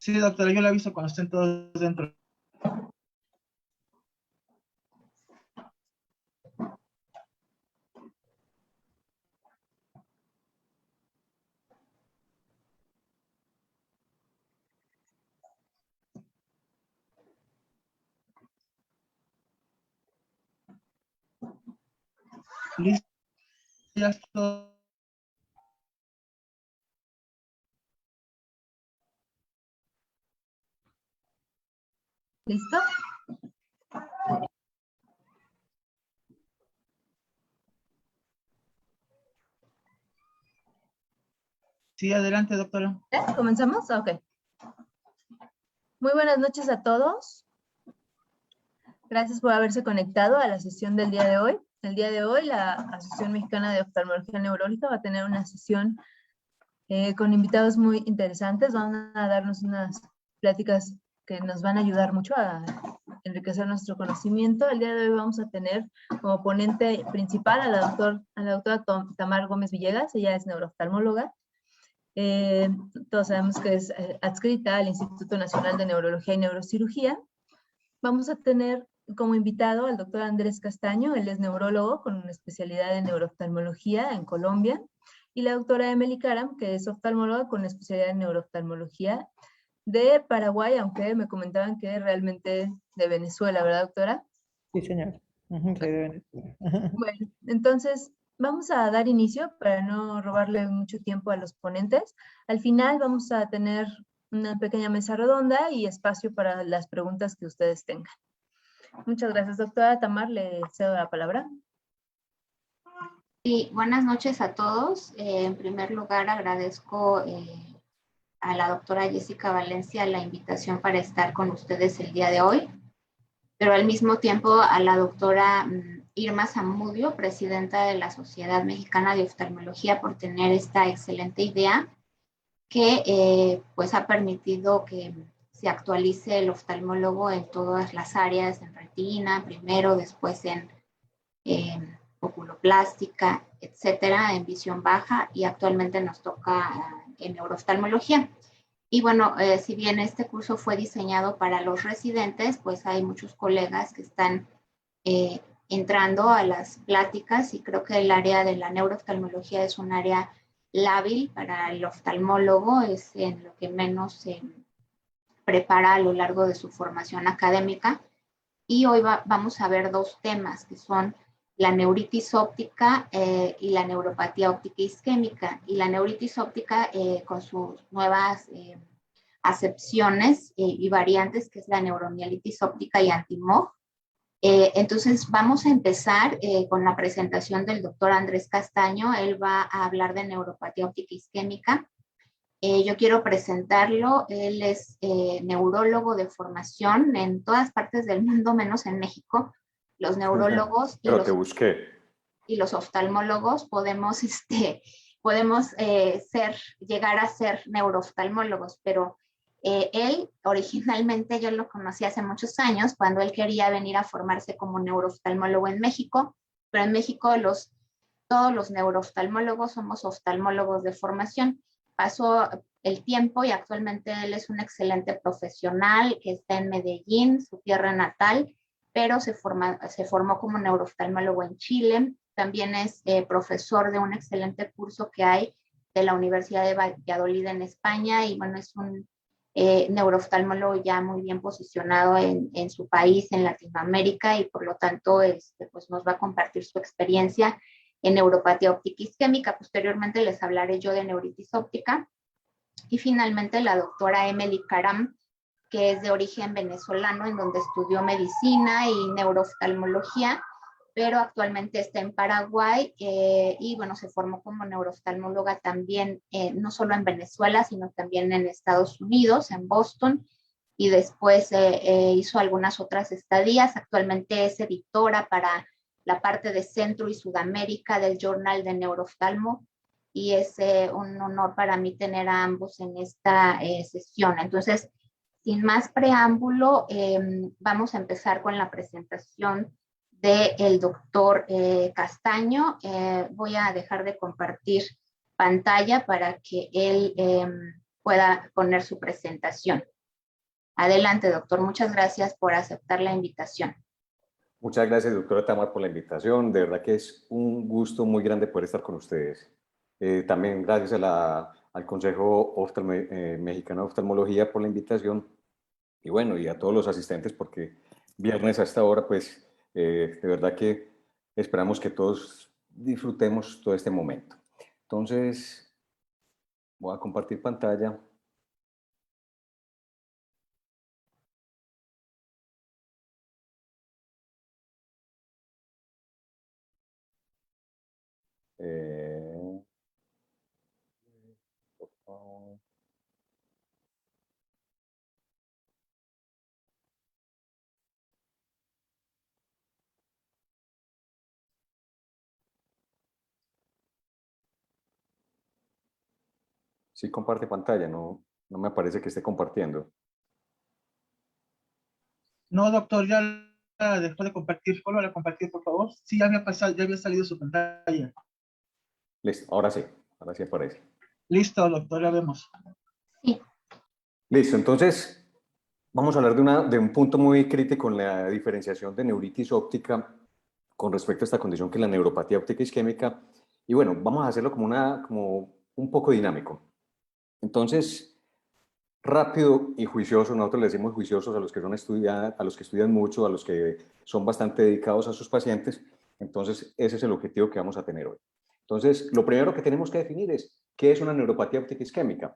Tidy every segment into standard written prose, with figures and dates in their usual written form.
Sí, doctora, yo le aviso cuando estén todos dentro. Listo, ya estoy. ¿Listo? Sí, adelante, doctora. ¿Ya? ¿Comenzamos? Ok. Muy buenas noches a todos. Gracias por haberse conectado a la sesión del día de hoy. El día de hoy, la Asociación Mexicana de Oftalmología Neurológica va a tener una sesión con invitados muy interesantes. Van a darnos unas pláticas que nos van a ayudar mucho a enriquecer nuestro conocimiento. El día de hoy vamos a tener como ponente principal a la doctora Tamar Gómez Villegas. Ella es neurooftalmóloga. Todos sabemos que es adscrita al Instituto Nacional de Neurología y Neurocirugía. Vamos a tener como invitado al doctor Andrés Castaño. Él es neurólogo con una especialidad en neurooftalmología en Colombia, y la doctora Emily Karam, que es oftalmóloga con especialidad en neurooftalmología de Paraguay, aunque me comentaban que realmente de Venezuela, ¿verdad, doctora? Sí, señor. Soy de Venezuela. Bueno, entonces vamos a dar inicio para no robarle mucho tiempo a los ponentes. Al final vamos a tener una pequeña mesa redonda y espacio para las preguntas que ustedes tengan. Muchas gracias, doctora Tamar. Le cedo la palabra. Sí, buenas noches a todos. En primer lugar, agradezco a la doctora Jessica Valencia la invitación para estar con ustedes el día de hoy, pero al mismo tiempo a la doctora Irma Zamudio, presidenta de la Sociedad Mexicana de Oftalmología, por tener esta excelente idea que pues ha permitido que se actualice el oftalmólogo en todas las áreas, en retina, primero, después en oculoplástica, etcétera, en visión baja, y actualmente nos toca en neurooftalmología. Y bueno, si bien este curso fue diseñado para los residentes, pues hay muchos colegas que están entrando a las pláticas, y creo que el área de la neurooftalmología es un área lábil para el oftalmólogo, es en lo que menos se prepara a lo largo de su formación académica. Y hoy vamos a ver dos temas que son la neuritis óptica y la neuropatía óptica isquémica. Y la neuritis óptica con sus nuevas acepciones y variantes, que es la neuromielitis óptica y antimog. Entonces vamos a empezar con la presentación del doctor Andrés Castaño. Él va a hablar de neuropatía óptica isquémica. Yo quiero presentarlo. Él es neurólogo de formación en todas partes del mundo, menos en México. Los neurólogos y los oftalmólogos podemos llegar a ser neurooftalmólogos, pero él originalmente yo lo conocí hace muchos años cuando él quería venir a formarse como neurooftalmólogo en México, pero en México todos los neurooftalmólogos somos oftalmólogos de formación. Pasó el tiempo y actualmente él es un excelente profesional que está en Medellín, su tierra natal, pero se formó como neurooftalmólogo en Chile. También es profesor de un excelente curso que hay de la Universidad de Valladolid en España, y bueno, es un neurooftalmólogo ya muy bien posicionado en su país, en Latinoamérica, y por lo tanto pues nos va a compartir su experiencia en neuropatía óptica isquémica. Posteriormente les hablaré yo de neuritis óptica. Y finalmente la doctora Emily Karam, que es de origen venezolano, en donde estudió medicina y neurooftalmología, pero actualmente está en Paraguay y bueno, se formó como neurooftalmóloga también, no solo en Venezuela, sino también en Estados Unidos, en Boston, y después hizo algunas otras estadías. Actualmente es editora para la parte de Centro y Sudamérica del Journal de Neurooftalmo, y es un honor para mí tener a ambos en esta sesión. Entonces, sin más preámbulo, vamos a empezar con la presentación del doctor Castaño. Voy a dejar de compartir pantalla para que él pueda poner su presentación. Adelante, doctor. Muchas gracias por aceptar la invitación. Muchas gracias, doctora Tamar, por la invitación. De verdad que es un gusto muy grande poder estar con ustedes. También gracias al Consejo Mexicano de Oftalmología por la invitación. Y bueno, y a todos los asistentes, porque viernes a esta hora, pues, de verdad que esperamos que todos disfrutemos todo este momento. Entonces, voy a compartir pantalla. Por favor. Sí, comparte pantalla, no me parece que esté compartiendo. No, doctor, ya la dejó de compartir. Vuelvo a compartir, por favor. Sí, ya había pasado, ya había salido su pantalla. Listo, ahora sí aparece. Listo, doctor, ya vemos. Sí. Listo, entonces vamos a hablar de un punto muy crítico en la diferenciación de neuritis óptica con respecto a esta condición que es la neuropatía óptica isquémica. Y bueno, vamos a hacerlo como un poco dinámico. Entonces, rápido y juicioso, nosotros le decimos juiciosos a los que a los que estudian mucho, a los que son bastante dedicados a sus pacientes. Entonces, ese es el objetivo que vamos a tener hoy. Entonces, lo primero que tenemos que definir es qué es una neuropatía óptica isquémica.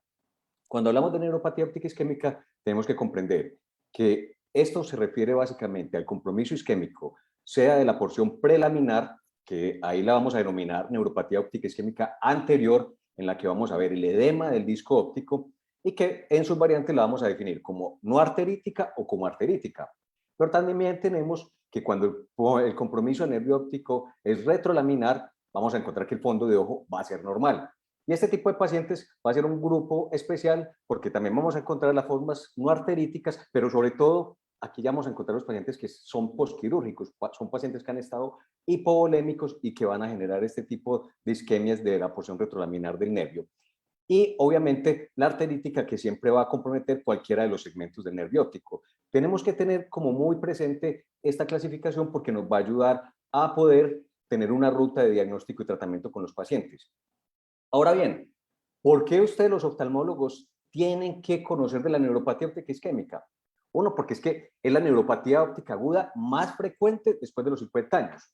Cuando hablamos de neuropatía óptica isquémica, tenemos que comprender que esto se refiere básicamente al compromiso isquémico, sea de la porción prelaminar, que ahí la vamos a denominar neuropatía óptica isquémica anterior, en la que vamos a ver el edema del disco óptico, y que en sus variantes la vamos a definir como no arterítica o como arterítica. Pero también tenemos que cuando el compromiso del nervio óptico es retrolaminar, vamos a encontrar que el fondo de ojo va a ser normal. Y este tipo de pacientes va a ser un grupo especial porque también vamos a encontrar las formas no arteríticas, pero sobre todo aquí ya vamos a encontrar los pacientes que son postquirúrgicos, son pacientes que han estado hipovolémicos y que van a generar este tipo de isquemias de la porción retrolaminar del nervio. Y obviamente la arterítica, que siempre va a comprometer cualquiera de los segmentos del nervio óptico. Tenemos que tener como muy presente esta clasificación porque nos va a ayudar a poder tener una ruta de diagnóstico y tratamiento con los pacientes. Ahora bien, ¿por qué ustedes los oftalmólogos tienen que conocer de la neuropatía óptica isquémica? Uno, porque es que es la neuropatía óptica aguda más frecuente después de los 50 años.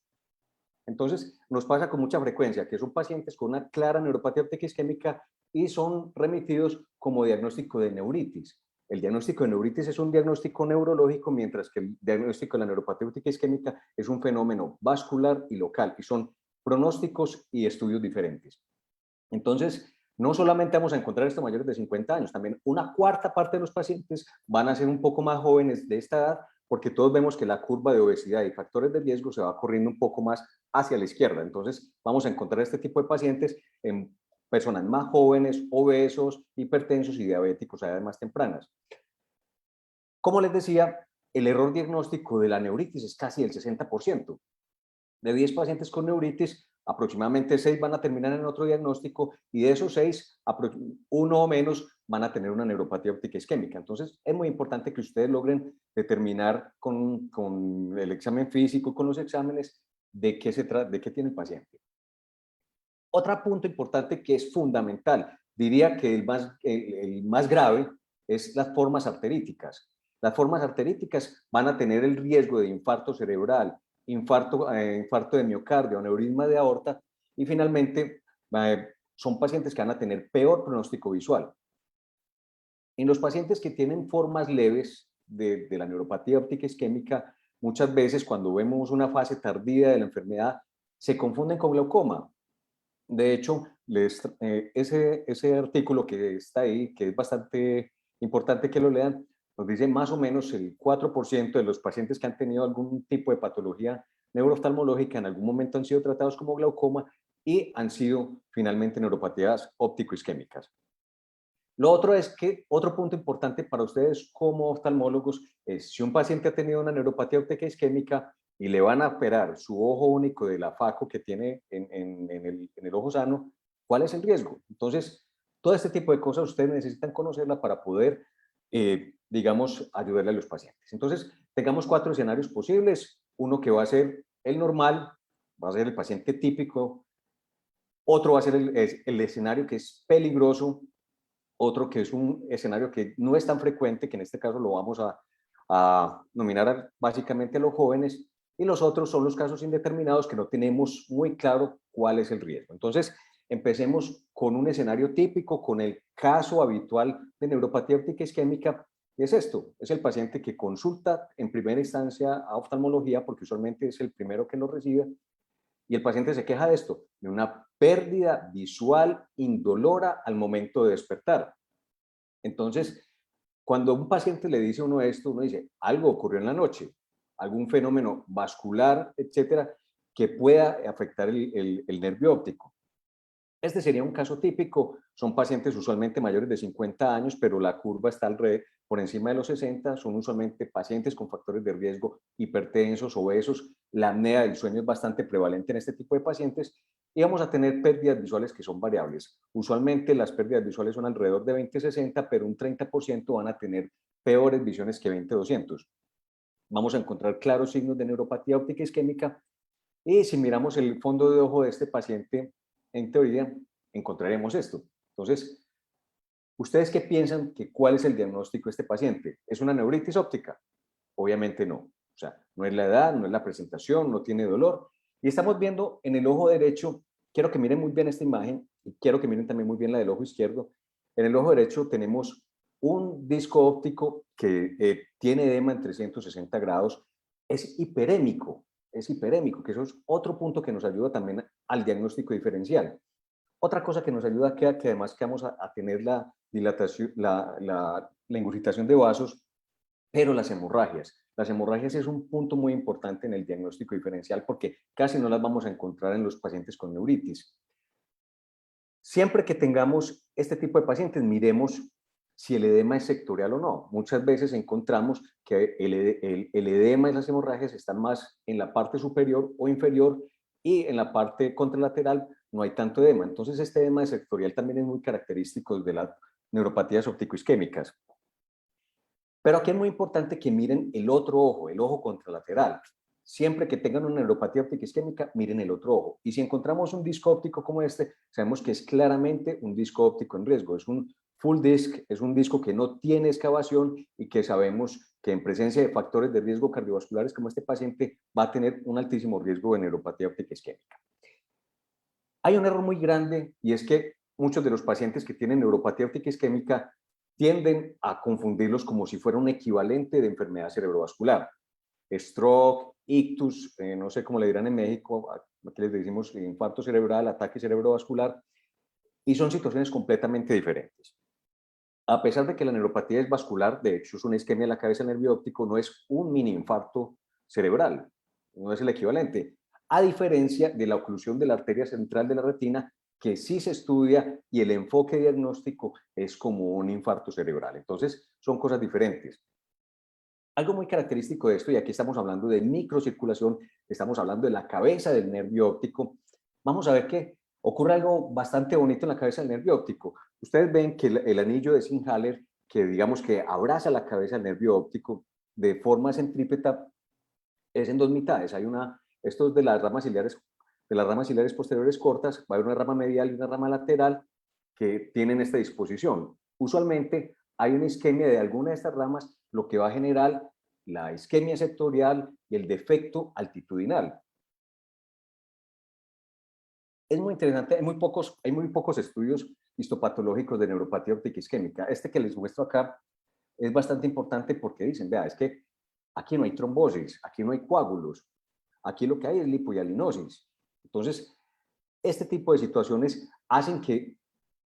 Entonces, nos pasa con mucha frecuencia que son pacientes con una clara neuropatía óptica isquémica y son remitidos como diagnóstico de neuritis. El diagnóstico de neuritis es un diagnóstico neurológico, mientras que el diagnóstico de la neuropatía óptica isquémica es un fenómeno vascular y local, y son pronósticos y estudios diferentes. Entonces, no solamente vamos a encontrar esto mayores de 50 años, también una cuarta parte de los pacientes van a ser un poco más jóvenes de esta edad, porque todos vemos que la curva de obesidad y factores de riesgo se va corriendo un poco más hacia la izquierda. Entonces, vamos a encontrar este tipo de pacientes en personas más jóvenes, obesos, hipertensos y diabéticos a edades más tempranas. Como les decía, el error diagnóstico de la neuritis es casi el 60%. De 10 pacientes con neuritis, aproximadamente 6 van a terminar en otro diagnóstico y de esos 6, uno o menos van a tener una neuropatía óptica isquémica. Entonces, es muy importante que ustedes logren determinar con el examen físico, con los exámenes, de qué tiene el paciente. Otro punto importante que es fundamental, diría que el más grave, es las formas arteríticas. Las formas arteríticas van a tener el riesgo de infarto cerebral, infarto de miocardio, aneurisma de aorta, y finalmente son pacientes que van a tener peor pronóstico visual. En los pacientes que tienen formas leves de la neuropatía óptica isquémica, muchas veces cuando vemos una fase tardía de la enfermedad, se confunden con glaucoma. De hecho, ese artículo que está ahí, que es bastante importante que lo lean, nos dice más o menos el 4% de los pacientes que han tenido algún tipo de patología neurooftalmológica en algún momento han sido tratados como glaucoma y han sido finalmente neuropatías óptico-isquémicas. Lo otro es que otro punto importante para ustedes como oftalmólogos es si un paciente ha tenido una neuropatía óptica isquémica y le van a operar su ojo único de la FACO que tiene en el ojo sano, ¿cuál es el riesgo? Entonces, todo este tipo de cosas ustedes necesitan conocerla para poder digamos, ayudarle a los pacientes. Entonces, tengamos 4 escenarios posibles. Uno que va a ser el normal, va a ser el paciente típico. Otro va a ser el escenario que es peligroso. Otro que es un escenario que no es tan frecuente, que en este caso lo vamos a nominar básicamente a los jóvenes. Y los otros son los casos indeterminados que no tenemos muy claro cuál es el riesgo. Entonces, empecemos con un escenario típico, con el caso habitual de neuropatía óptica isquémica. Y es esto, es el paciente que consulta en primera instancia a oftalmología, porque usualmente es el primero que lo recibe, y el paciente se queja de esto, de una pérdida visual indolora al momento de despertar. Entonces, cuando un paciente le dice a uno esto, uno dice, algo ocurrió en la noche, algún fenómeno vascular, etcétera, que pueda afectar el nervio óptico. Este sería un caso típico, son pacientes usualmente mayores de 50 años, pero la curva está por encima de los 60, son usualmente pacientes con factores de riesgo hipertensos, obesos, la apnea del sueño es bastante prevalente en este tipo de pacientes, y vamos a tener pérdidas visuales que son variables. Usualmente las pérdidas visuales son alrededor de 20-60, pero un 30% van a tener peores visiones que 20-200. Vamos a encontrar claros signos de neuropatía óptica isquémica, y si miramos el fondo de ojo de este paciente, en teoría, encontraremos esto. Entonces, ¿ustedes qué piensan que cuál es el diagnóstico de este paciente? ¿Es una neuritis óptica? Obviamente no. O sea, no es la edad, no es la presentación, no tiene dolor. Y estamos viendo en el ojo derecho, quiero que miren muy bien esta imagen y quiero que miren también muy bien la del ojo izquierdo. En el ojo derecho tenemos un disco óptico que tiene edema en 360 grados, es hiperémico, que eso es otro punto que nos ayuda también al diagnóstico diferencial. Otra cosa que nos ayuda que además que vamos a tener la dilatación, la ingurgitación de vasos, pero las hemorragias. Las hemorragias es un punto muy importante en el diagnóstico diferencial porque casi no las vamos a encontrar en los pacientes con neuritis. Siempre que tengamos este tipo de pacientes, miremos si el edema es sectorial o no. Muchas veces encontramos que el edema y las hemorragias están más en la parte superior o inferior y en la parte contralateral no hay tanto edema. Entonces este edema sectorial también es muy característico de las neuropatías óptico-isquémicas. Pero aquí es muy importante que miren el otro ojo, el ojo contralateral. Siempre que tengan una neuropatía óptica isquémica, miren el otro ojo. Y si encontramos un disco óptico como este, sabemos que es claramente un disco óptico en riesgo. Es un full disc, es un disco que no tiene excavación y que sabemos que en presencia de factores de riesgo cardiovasculares como este paciente va a tener un altísimo riesgo de neuropatía óptica isquémica. Hay un error muy grande y es que muchos de los pacientes que tienen neuropatía óptica isquémica tienden a confundirlos como si fuera un equivalente de enfermedad cerebrovascular. Stroke, ictus, no sé cómo le dirán en México, aquí les decimos infarto cerebral, ataque cerebrovascular, y son situaciones completamente diferentes. A pesar de que la neuropatía es vascular, de hecho es una isquemia de la cabeza del nervio óptico, no es un mini infarto cerebral, no es el equivalente, a diferencia de la oclusión de la arteria central de la retina, que sí se estudia y el enfoque diagnóstico es como un infarto cerebral. Entonces, son cosas diferentes. Algo muy característico de esto, y aquí estamos hablando de microcirculación, estamos hablando de la cabeza del nervio óptico, vamos a ver que ocurre algo bastante bonito en la cabeza del nervio óptico. Ustedes ven que el anillo de Singer-Haller, que digamos que abraza la cabeza del nervio óptico de forma centrípeta, es en dos mitades. Hay esto es de las ramas ciliares posteriores cortas, va a haber una rama medial y una rama lateral que tienen esta disposición. Usualmente hay una isquemia de alguna de estas ramas, lo que va a generar la isquemia sectorial y el defecto altitudinal. Es muy interesante, hay muy pocos estudios histopatológicos de neuropatía óptica isquémica. Este que les muestro acá es bastante importante porque dicen, vea, es que aquí no hay trombosis, aquí no hay coágulos, aquí lo que hay es lipohialinosis. Entonces, este tipo de situaciones hacen que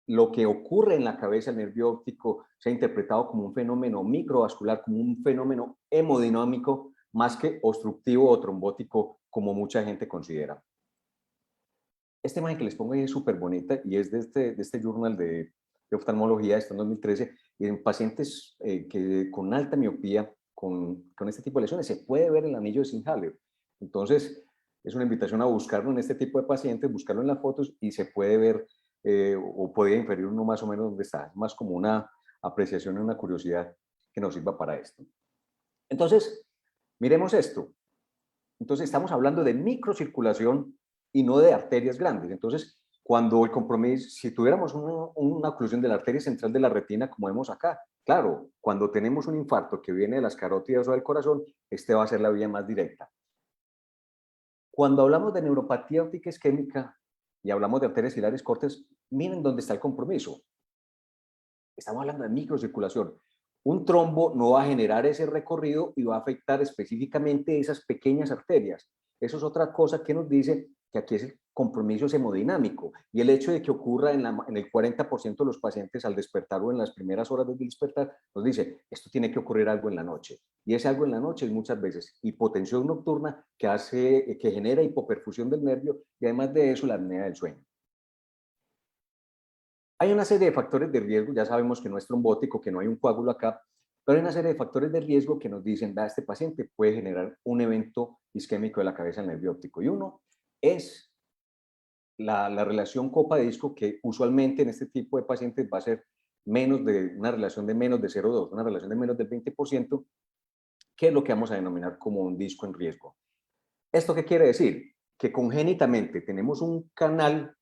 lo que ocurre en la cabeza del nervio óptico sea interpretado como un fenómeno microvascular, como un fenómeno hemodinámico, más que obstructivo o trombótico, como mucha gente considera. Esta imagen que les pongo ahí es súper bonita y es de este journal de oftalmología, está en 2013, y en pacientes con alta miopía, con este tipo de lesiones, se puede ver el anillo de Singer-Haller. Entonces, es una invitación a buscarlo en este tipo de pacientes, buscarlo en las fotos y se puede ver o podría inferir uno más o menos dónde está. Es más como una apreciación y una curiosidad. que nos sirva para esto. Entonces, miremos esto. Entonces, estamos hablando de microcirculación y no de arterias grandes. Entonces, cuando el compromiso, si tuviéramos una oclusión de la arteria central de la retina, como vemos acá, claro, cuando tenemos un infarto que viene de las carótidas o del corazón, este va a ser la vía más directa. Cuando hablamos de neuropatía óptica isquémica y hablamos de arterias ciliares cortas, miren dónde está el compromiso. Estamos hablando de microcirculación. Un trombo no va a generar ese recorrido y va a afectar específicamente esas pequeñas arterias. Eso es otra cosa que nos dice que aquí es el compromiso es hemodinámico, y el hecho de que ocurra en el 40% de los pacientes al despertar o en las primeras horas del despertar, nos dice, esto tiene que ocurrir algo en la noche. Y ese algo en la noche es muchas veces hipotensión nocturna que genera hipoperfusión del nervio y además de eso la apnea del sueño. Hay una serie de factores de riesgo, ya sabemos que no es trombótico, que no hay un coágulo acá, pero hay una serie de factores de riesgo que nos dicen, este paciente puede generar un evento isquémico de la cabeza al nervio óptico. Y uno es la relación copa-disco, que usualmente en este tipo de pacientes va a ser una relación de menos de 0,2, una relación de menos del 20%, que es lo que vamos a denominar como un disco en riesgo. ¿Esto qué quiere decir? Que congénitamente tenemos un canal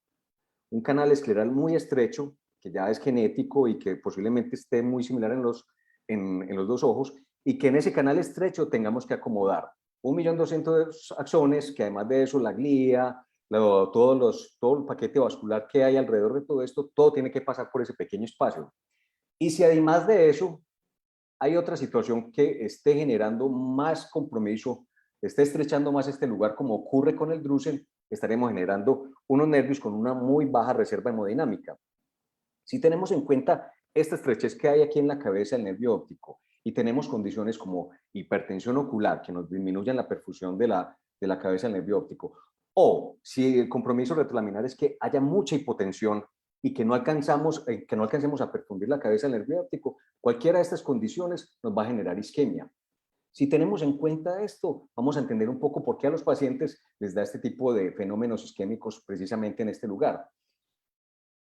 escleral muy estrecho, que ya es genético y que posiblemente esté muy similar en los dos ojos, y que en ese canal estrecho tengamos que acomodar 1.200.000 axones, que además de eso la glía, todo el paquete vascular que hay alrededor de todo esto, todo tiene que pasar por ese pequeño espacio. Y si además de eso hay otra situación que esté generando más compromiso, esté estrechando más este lugar, como ocurre con el drusen, estaremos generando unos nervios con una muy baja reserva hemodinámica. Si tenemos en cuenta esta estrechez que hay aquí en la cabeza del nervio óptico y tenemos condiciones como hipertensión ocular que nos disminuyan la perfusión de la cabeza del nervio óptico, o si el compromiso retrolaminar es que haya mucha hipotensión y que no alcancemos a perfundir la cabeza del nervio óptico, cualquiera de estas condiciones nos va a generar isquemia. Si tenemos en cuenta esto, vamos a entender un poco por qué a los pacientes les da este tipo de fenómenos isquémicos precisamente en este lugar.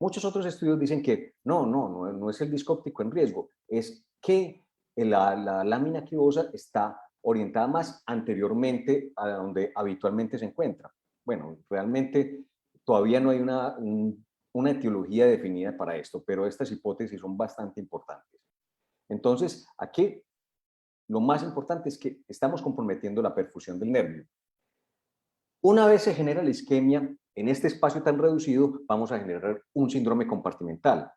Muchos otros estudios dicen que no es el disco óptico en riesgo, es que la lámina cribosa está orientada más anteriormente a donde habitualmente se encuentra. Bueno, realmente todavía no hay una etiología definida para esto, pero estas hipótesis son bastante importantes. Entonces, aquí lo más importante es que estamos comprometiendo la perfusión del nervio. Una vez se genera la isquemia, en este espacio tan reducido vamos a generar un síndrome compartimental.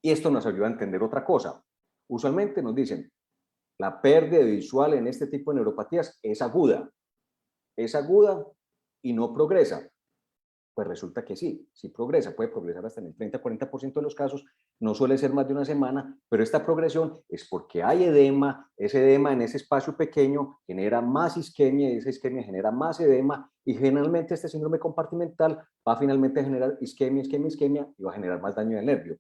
Y esto nos ayuda a entender otra cosa. Usualmente nos dicen, la pérdida visual en este tipo de neuropatías es aguda y no progresa. Pues resulta que sí progresa, puede progresar hasta en el 30-40% de los casos, no suele ser más de una semana, pero esta progresión es porque hay edema, ese edema en ese espacio pequeño genera más isquemia y esa isquemia genera más edema y generalmente este síndrome compartimental va finalmente a generar isquemia y va a generar más daño del nervio.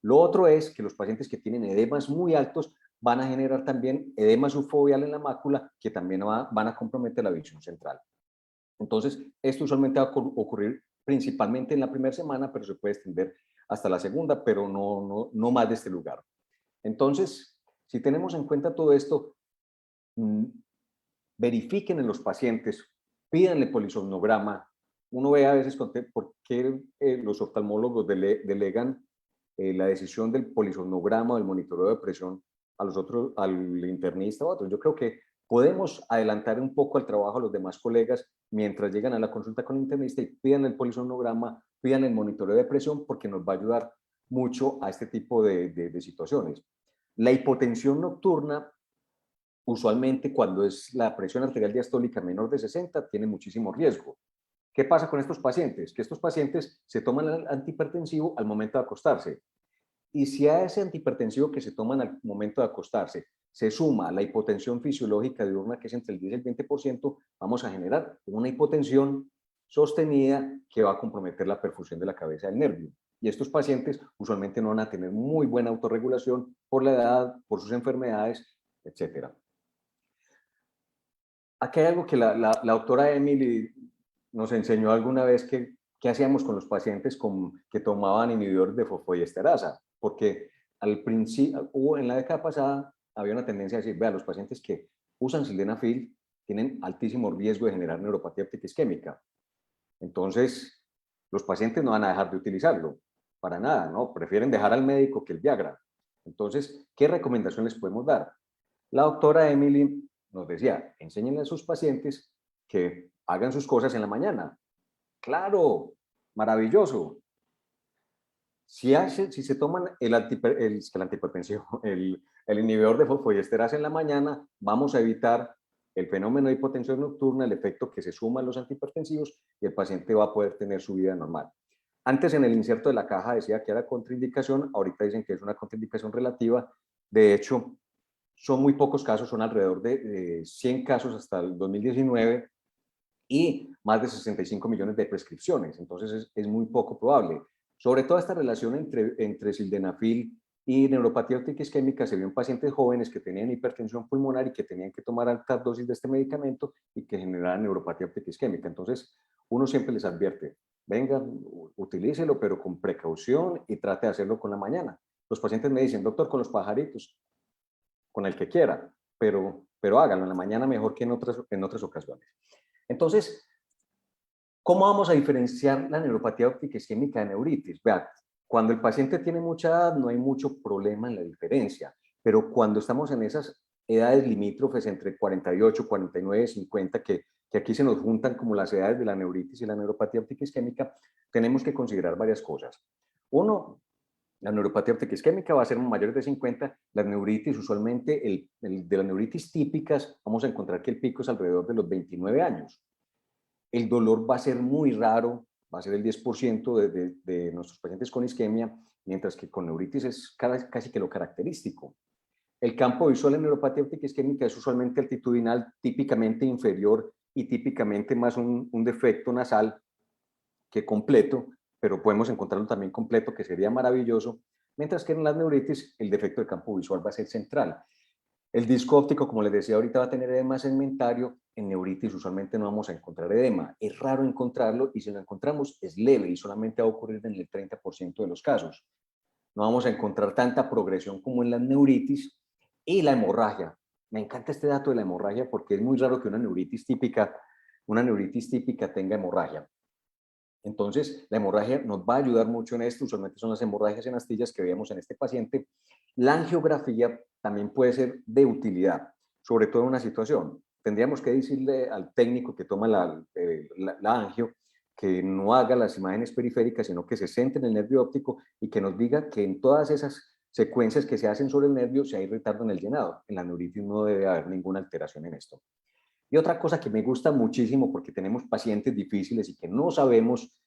Lo otro es que los pacientes que tienen edemas muy altos van a generar también edema subfoveal en la mácula que también van a comprometer la visión central. Entonces, esto usualmente va a ocurrir principalmente en la primera semana, pero se puede extender hasta la segunda, pero no más de este lugar. Entonces, si tenemos en cuenta todo esto, verifiquen en los pacientes, pídanle polisomnograma. Uno ve a veces por qué los oftalmólogos delegan la decisión del polisomnograma o del monitoreo de presión al internista o a otros. Yo creo que podemos adelantar un poco el trabajo a los demás colegas mientras llegan a la consulta con el internista y pidan el polisomnograma, pidan el monitoreo de presión, porque nos va a ayudar mucho a este tipo de situaciones. La hipotensión nocturna, usualmente cuando es la presión arterial diastólica menor de 60, tiene muchísimo riesgo. ¿Qué pasa con estos pacientes? Que estos pacientes se toman el antihipertensivo al momento de acostarse. Y si a ese antihipertensivo que se toman al momento de acostarse se suma la hipotensión fisiológica diurna, que es entre el 10 y el 20%, vamos a generar una hipotensión sostenida que va a comprometer la perfusión de la cabeza del nervio. Y estos pacientes usualmente no van a tener muy buena autorregulación por la edad, por sus enfermedades, etc. Aquí hay algo que la doctora Emily nos enseñó alguna vez que hacíamos con los pacientes que tomaban inhibidores de fosfodiesterasa, porque al principio, en la década pasada, había una tendencia a decir, vea, los pacientes que usan sildenafil tienen altísimo riesgo de generar neuropatía óptica isquémica. Entonces, los pacientes no van a dejar de utilizarlo, para nada, ¿no? Prefieren dejar al médico que el Viagra. Entonces, ¿qué recomendación les podemos dar? La doctora Emily nos decía, enséñenle a sus pacientes que hagan sus cosas en la mañana. Claro, maravilloso. Si se toman el antihipertensivo, el inhibidor de fosfodiesterasa en la mañana, vamos a evitar el fenómeno de hipotensión nocturna, el efecto que se suma a los antihipertensivos y el paciente va a poder tener su vida normal. Antes en el inserto de la caja decía que era contraindicación, ahorita dicen que es una contraindicación relativa. De hecho, son muy pocos casos, son alrededor de 100 casos hasta el 2019 y más de 65 millones de prescripciones, entonces es muy poco probable. Sobre todo esta relación entre sildenafil y neuropatía óptica isquémica se vio en pacientes jóvenes que tenían hipertensión pulmonar y que tenían que tomar altas dosis de este medicamento y que generaban neuropatía óptica isquémica. Entonces, uno siempre les advierte, venga, utilícelo, pero con precaución y trate de hacerlo con la mañana. Los pacientes me dicen, doctor, con los pajaritos, con el que quiera, pero háganlo en la mañana mejor que en otras ocasiones. Entonces, ¿cómo vamos a diferenciar la neuropatía óptica isquémica de neuritis? Vean, cuando el paciente tiene mucha edad no hay mucho problema en la diferencia, pero cuando estamos en esas edades limítrofes entre 48, 49, 50, que aquí se nos juntan como las edades de la neuritis y la neuropatía óptica isquémica, tenemos que considerar varias cosas. Uno, la neuropatía óptica isquémica va a ser mayores de 50, las neuritis usualmente, de las neuritis típicas, vamos a encontrar que el pico es alrededor de los 29 años. El dolor va a ser muy raro, va a ser el 10% de nuestros pacientes con isquemia, mientras que con neuritis es casi que lo característico. El campo visual en neuropatía óptica isquémica es usualmente altitudinal, típicamente inferior y típicamente más un defecto nasal que completo, pero podemos encontrarlo también completo, que sería maravilloso, mientras que en las neuritis el defecto de campo visual va a ser central. El disco óptico, como les decía ahorita, va a tener edema segmentario. En neuritis usualmente no vamos a encontrar edema. Es raro encontrarlo y si lo encontramos es leve y solamente va a ocurrir en el 30% de los casos. No vamos a encontrar tanta progresión como en la neuritis. Y la hemorragia. Me encanta este dato de la hemorragia porque es muy raro que una neuritis típica tenga hemorragia. Entonces, la hemorragia nos va a ayudar mucho en esto, usualmente son las hemorragias en astillas que veíamos en este paciente. La angiografía también puede ser de utilidad, sobre todo en una situación. Tendríamos que decirle al técnico que toma la angio que no haga las imágenes periféricas, sino que se centre en el nervio óptico y que nos diga que en todas esas secuencias que se hacen sobre el nervio, si hay retardo en el llenado. En la neuritis no debe haber ninguna alteración en esto. Y otra cosa que me gusta muchísimo, porque tenemos pacientes difíciles y que no sabemos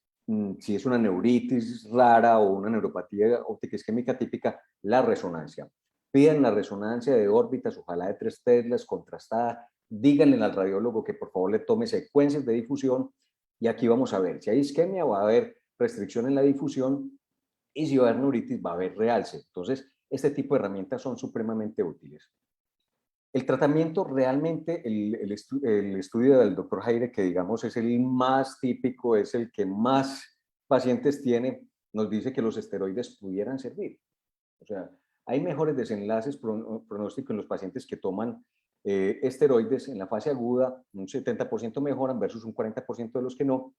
si es una neuritis rara o una neuropatía óptica isquémica típica, la resonancia. Pidan la resonancia de órbitas, ojalá de 3 teslas, contrastada. Díganle al radiólogo que por favor le tome secuencias de difusión y aquí vamos a ver si hay isquemia, va a haber restricción en la difusión y si va a haber neuritis, va a haber realce. Entonces, este tipo de herramientas son supremamente útiles. El tratamiento realmente, el estudio del doctor Jaire, que digamos es el más típico, es el que más pacientes tiene, nos dice que los esteroides pudieran servir. O sea, hay mejores desenlaces pronósticos en los pacientes que toman esteroides en la fase aguda, un 70% mejoran versus un 40% de los que no,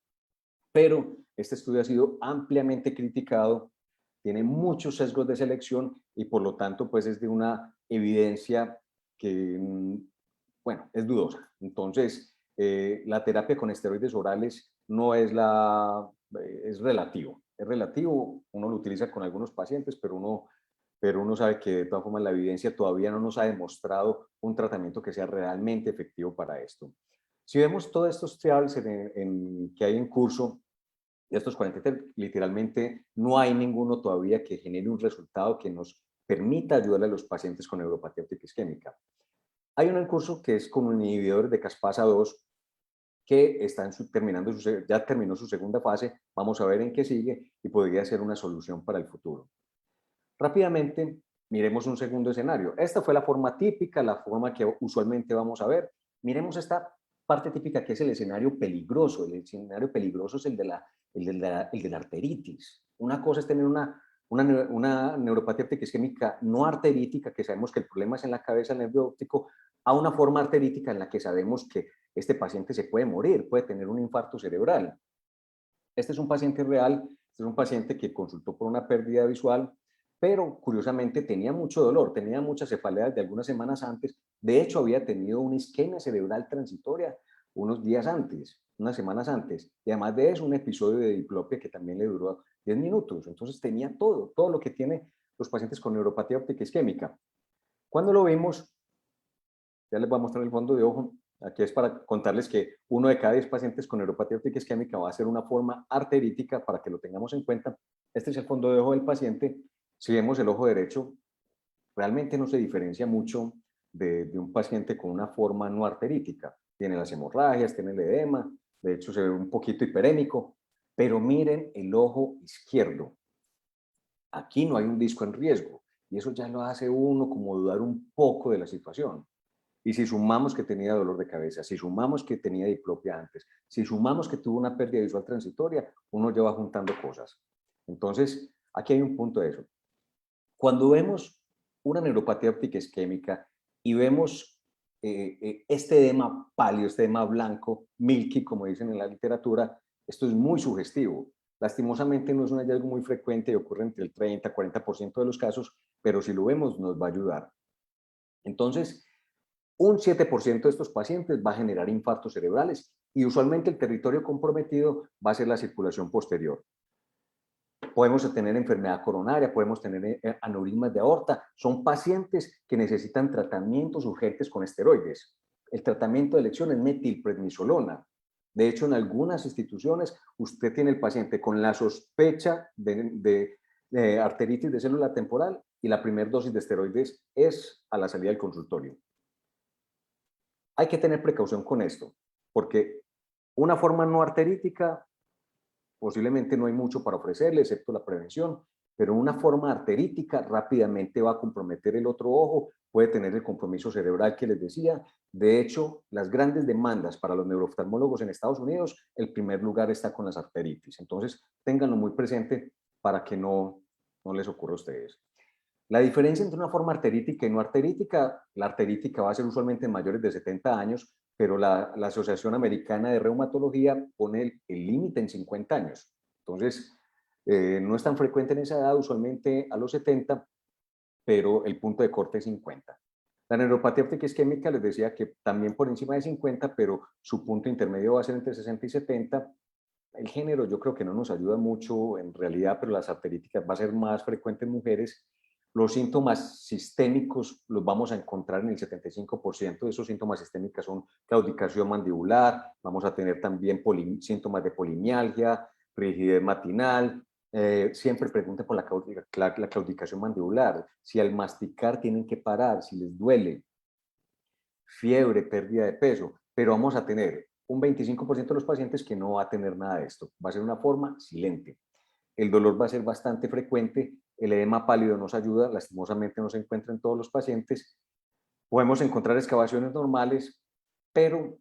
pero este estudio ha sido ampliamente criticado, tiene muchos sesgos de selección y por lo tanto pues es de una evidencia que, bueno, es dudosa. Entonces, la terapia con esteroides orales no es es relativo. Es relativo, uno lo utiliza con algunos pacientes, pero uno sabe que de todas formas la evidencia todavía no nos ha demostrado un tratamiento que sea realmente efectivo para esto. Si vemos todos estos trials que hay en curso, de estos 43, literalmente no hay ninguno todavía que genere un resultado que nos permita ayudar a los pacientes con neuropatía óptica isquémica. Hay uno en curso que es con un inhibidor de caspasa 2 que está ya terminó su segunda fase, vamos a ver en qué sigue y podría ser una solución para el futuro. Rápidamente, miremos un segundo escenario. Esta fue la forma típica, la forma que usualmente vamos a ver. Miremos esta parte típica que es el escenario peligroso. El escenario peligroso es el de la arteritis. Una cosa es tener una una neuropatía óptica isquémica no arterítica, que sabemos que el problema es en la cabeza, el nervio óptico, a una forma arterítica en la que sabemos que este paciente se puede morir, puede tener un infarto cerebral. Este es un paciente real, este es un paciente que consultó por una pérdida visual, pero curiosamente tenía mucho dolor, tenía muchas cefaleas de algunas semanas antes. De hecho, había tenido una isquemia cerebral transitoria unos días antes, unas semanas antes. Y además de eso, un episodio de diplopia que también le duró 10 minutos. Entonces tenía todo lo que tienen los pacientes con neuropatía óptica isquémica. Cuando lo vimos, ya les voy a mostrar el fondo de ojo. Aquí es para contarles que 1 de cada 10 pacientes con neuropatía óptica isquémica va a ser una forma arterítica para que lo tengamos en cuenta. Este es el fondo de ojo del paciente. Si vemos el ojo derecho, realmente no se diferencia mucho de un paciente con una forma no arterítica. Tiene las hemorragias, tiene el edema, de hecho se ve un poquito hiperémico, pero miren el ojo izquierdo. Aquí no hay un disco en riesgo y eso ya lo hace uno como dudar un poco de la situación. Y si sumamos que tenía dolor de cabeza, si sumamos que tenía diplopia antes, si sumamos que tuvo una pérdida visual transitoria, uno ya va juntando cosas. Entonces, aquí hay un punto de eso. Cuando vemos una neuropatía óptica isquémica y vemos este edema pálido, este edema blanco, milky, como dicen en la literatura, esto es muy sugestivo. Lastimosamente no es un hallazgo muy frecuente y ocurre entre el 30 y 40% de los casos, pero si lo vemos nos va a ayudar. Entonces, un 7% de estos pacientes va a generar infartos cerebrales y usualmente el territorio comprometido va a ser la circulación posterior. Podemos tener enfermedad coronaria, podemos tener aneurismas de aorta. Son pacientes que necesitan tratamientos urgentes con esteroides. El tratamiento de elección es metilprednisolona. De hecho, en algunas instituciones, usted tiene el paciente con la sospecha de arteritis de célula temporal y la primera dosis de esteroides es a la salida del consultorio. Hay que tener precaución con esto, porque una forma no arterítica posiblemente no hay mucho para ofrecerle, excepto la prevención, pero una forma arterítica rápidamente va a comprometer el otro ojo, puede tener el compromiso cerebral que les decía. De hecho, las grandes demandas para los neurooftalmólogos en Estados Unidos, el primer lugar está con las arteritis. Entonces, ténganlo muy presente para que no les ocurra a ustedes. La diferencia entre una forma arterítica y no arterítica, la arterítica va a ser usualmente en mayores de 70 años, pero la Asociación Americana de Reumatología pone el límite en 50 años. Entonces, no es tan frecuente en esa edad, usualmente a los 70, pero el punto de corte es 50. La neuropatía óptica isquémica les decía que también por encima de 50, pero su punto intermedio va a ser entre 60 y 70. El género yo creo que no nos ayuda mucho en realidad, pero las arteríticas va a ser más frecuente en mujeres. Los síntomas sistémicos los vamos a encontrar en el 75% de esos síntomas sistémicos son claudicación mandibular, vamos a tener también síntomas de polimialgia, rigidez matinal. Siempre pregunten por la claudicación mandibular, si al masticar tienen que parar, si les duele, fiebre, pérdida de peso, pero vamos a tener un 25% de los pacientes que no va a tener nada de esto, va a ser una forma silente. El dolor va a ser bastante frecuente, el edema pálido nos ayuda, lastimosamente no se encuentra en todos los pacientes. Podemos encontrar excavaciones normales, pero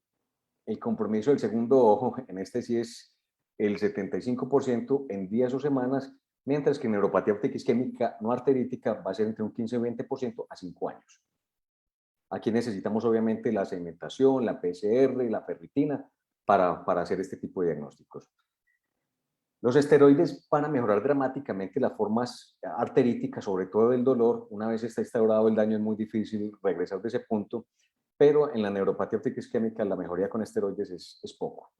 el compromiso del segundo ojo, en este sí es el 75% en días o semanas, mientras que en neuropatía óptica isquémica no arterítica va a ser entre un 15 y 20% a 5 años. Aquí necesitamos obviamente la segmentación, la PCR y la ferritina para hacer este tipo de diagnósticos. Los esteroides van a mejorar dramáticamente las formas arteríticas, sobre todo del dolor. Una vez está instaurado el daño es muy difícil regresar de ese punto, pero en la neuropatía óptica isquémica la mejoría con esteroides es poco.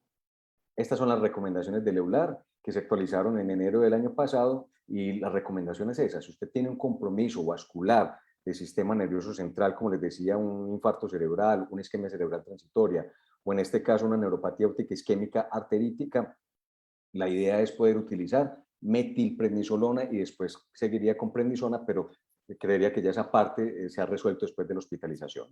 Estas son las recomendaciones del EULAR que se actualizaron en enero del año pasado y la recomendación es esa. Si usted tiene un compromiso vascular del sistema nervioso central, como les decía, un infarto cerebral, una isquemia cerebral transitoria o en este caso una neuropatía óptica isquémica arterítica, la idea es poder utilizar metilprednisolona y después seguiría con prednisona, pero creería que ya esa parte se ha resuelto después de la hospitalización.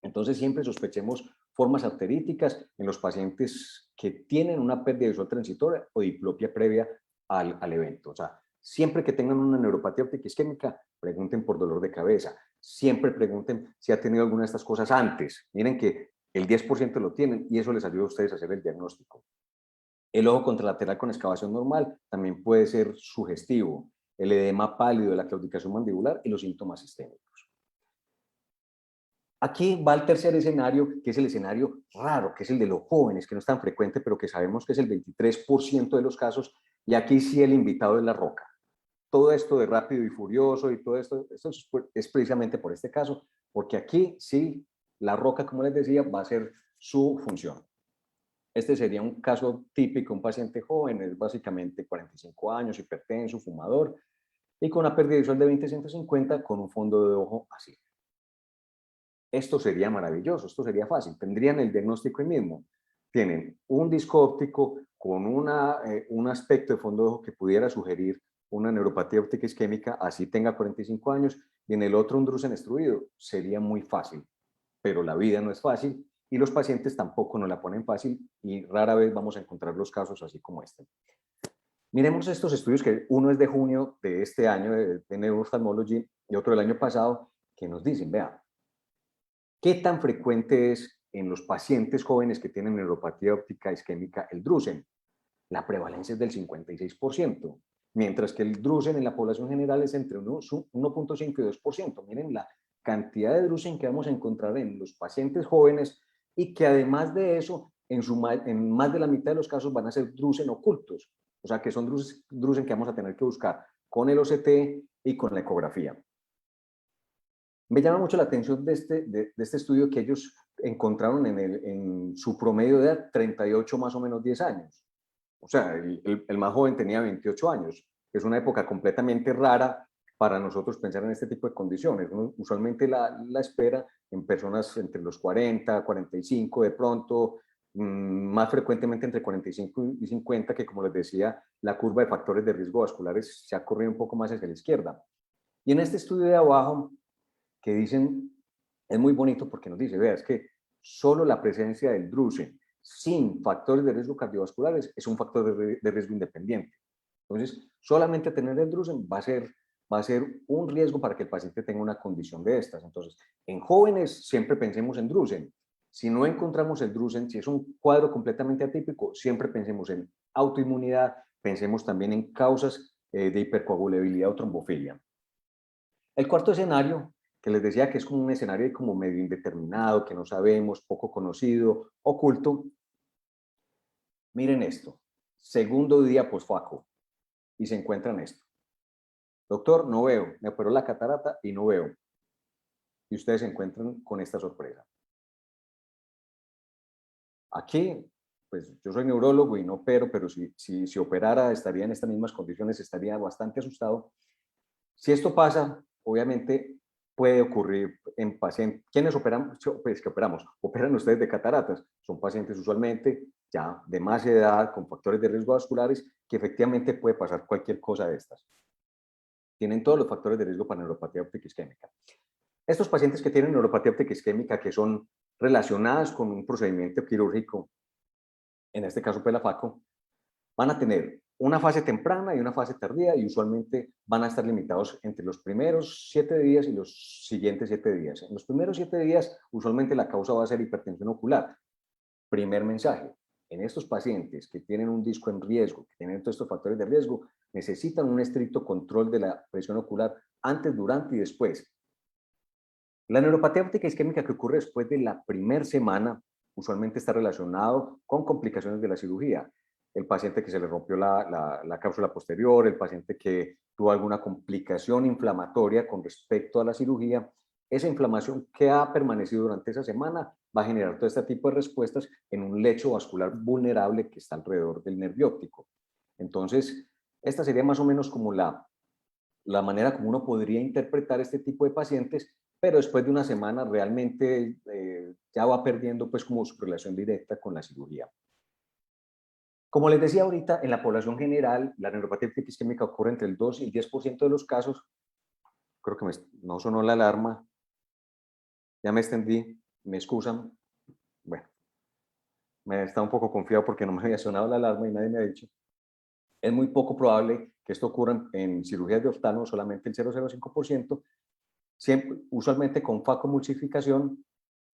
Entonces siempre sospechemos formas arteríticas en los pacientes que tienen una pérdida visual transitoria o diplopia previa al evento. O sea, siempre que tengan una neuropatía óptica isquémica, pregunten por dolor de cabeza. Siempre pregunten si ha tenido alguna de estas cosas antes. Miren que el 10% lo tienen y eso les ayuda a ustedes a hacer el diagnóstico. El ojo contralateral con excavación normal también puede ser sugestivo. el edema pálido de la claudicación mandibular y los síntomas sistémicos. Aquí va el tercer escenario, que es el escenario raro, que es el de los jóvenes, que no es tan frecuente, pero que sabemos que es el 23% de los casos, y aquí sí el invitado es La Roca. Todo esto de Rápido y Furioso y todo esto es precisamente por este caso, porque aquí sí, La Roca, como les decía, va a ser su función. Este sería un caso típico, un paciente joven, es básicamente 45 años, hipertenso, fumador, y con una pérdida visual de 20/150 con un fondo de ojo así. Esto sería maravilloso, esto sería fácil. Tendrían el diagnóstico ahí mismo. Tienen un disco óptico con un aspecto de fondo de ojo que pudiera sugerir una neuropatía óptica isquémica, así tenga 45 años, y en el otro un drusen extruido. Sería muy fácil, pero la vida no es fácil y los pacientes tampoco nos la ponen fácil y rara vez vamos a encontrar los casos así como este. Miremos estos estudios, que uno es de junio de este año de Neuro-Ophthalmology y otro del año pasado, que nos dicen, vea, ¿qué tan frecuente es en los pacientes jóvenes que tienen neuropatía óptica isquémica el drusen? La prevalencia es del 56%, mientras que el drusen en la población general es entre 1.5 y 2%. Miren la cantidad de drusen que vamos a encontrar en los pacientes jóvenes y que además de eso, en más de la mitad de los casos van a ser drusen ocultos, o sea que son drusen que vamos a tener que buscar con el OCT y con la ecografía. Me llama mucho la atención de este estudio que ellos encontraron en su promedio de edad, 38 más o menos 10 años. O sea, el más joven tenía 28 años. Es una época completamente rara para nosotros pensar en este tipo de condiciones. Usualmente la espera en personas entre los 40, 45, de pronto, más frecuentemente entre 45 y 50, que como les decía, la curva de factores de riesgo vasculares se ha corrido un poco más hacia la izquierda. Y en este estudio de abajo, que dicen, es muy bonito porque nos dice, vea, es que solo la presencia del drusen sin factores de riesgo cardiovasculares es un factor de riesgo independiente. Entonces, solamente tener el drusen va a ser un riesgo para que el paciente tenga una condición de estas. Entonces, en jóvenes siempre pensemos en drusen. Si no encontramos el drusen, si es un cuadro completamente atípico, siempre pensemos en autoinmunidad, pensemos también en causas de hipercoagulabilidad o trombofilia. El cuarto escenario, que les decía que es como un escenario como medio indeterminado, que no sabemos, poco conocido, oculto. Miren esto, segundo día posfaco, y se encuentran esto. Doctor, no veo, me operó la catarata y no veo. Y ustedes se encuentran con esta sorpresa. Aquí, pues yo soy neurólogo y no opero, pero si operara estaría en estas mismas condiciones, estaría bastante asustado. Si esto pasa, obviamente puede ocurrir en pacientes. ¿Quiénes operan? Pues que operamos. Operan ustedes de cataratas. Son pacientes usualmente ya de más edad, con factores de riesgo vasculares, que efectivamente puede pasar cualquier cosa de estas. Tienen todos los factores de riesgo para neuropatía óptica isquémica. Estos pacientes que tienen neuropatía óptica isquémica, que son relacionadas con un procedimiento quirúrgico, en este caso pelafaco, van a tener una fase temprana y una fase tardía y usualmente van a estar limitados entre los primeros 7 días y los siguientes 7 días. En los primeros 7 días usualmente la causa va a ser hipertensión ocular. Primer mensaje, en estos pacientes que tienen un disco en riesgo, que tienen todos estos factores de riesgo, necesitan un estricto control de la presión ocular antes, durante y después. La neuropatía óptica isquémica que ocurre después de la primera semana usualmente está relacionado con complicaciones de la cirugía. El paciente que se le rompió la cápsula posterior, el paciente que tuvo alguna complicación inflamatoria con respecto a la cirugía, esa inflamación que ha permanecido durante esa semana va a generar todo este tipo de respuestas en un lecho vascular vulnerable que está alrededor del nervio óptico. Entonces, esta sería más o menos como la manera como uno podría interpretar este tipo de pacientes, pero después de una semana realmente ya va perdiendo pues como su relación directa con la cirugía. Como les decía ahorita, en la población general, la neuropatía óptica isquémica ocurre entre el 2 y el 10% de los casos. Creo que no sonó la alarma. Ya me extendí, me excusan. Bueno, me está un poco confiado porque no me había sonado la alarma y nadie me ha dicho. Es muy poco probable que esto ocurra en cirugías de oftalmo, solamente el 0,05%, siempre, usualmente con facomulsificación.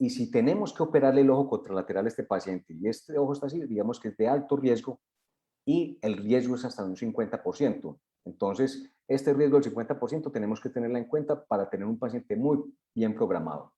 Y si tenemos que operarle el ojo contralateral a este paciente y este ojo está así, digamos que es de alto riesgo y el riesgo es hasta un 50%. Entonces, Este riesgo del 50% tenemos que tenerla en cuenta para tener un paciente muy bien programado.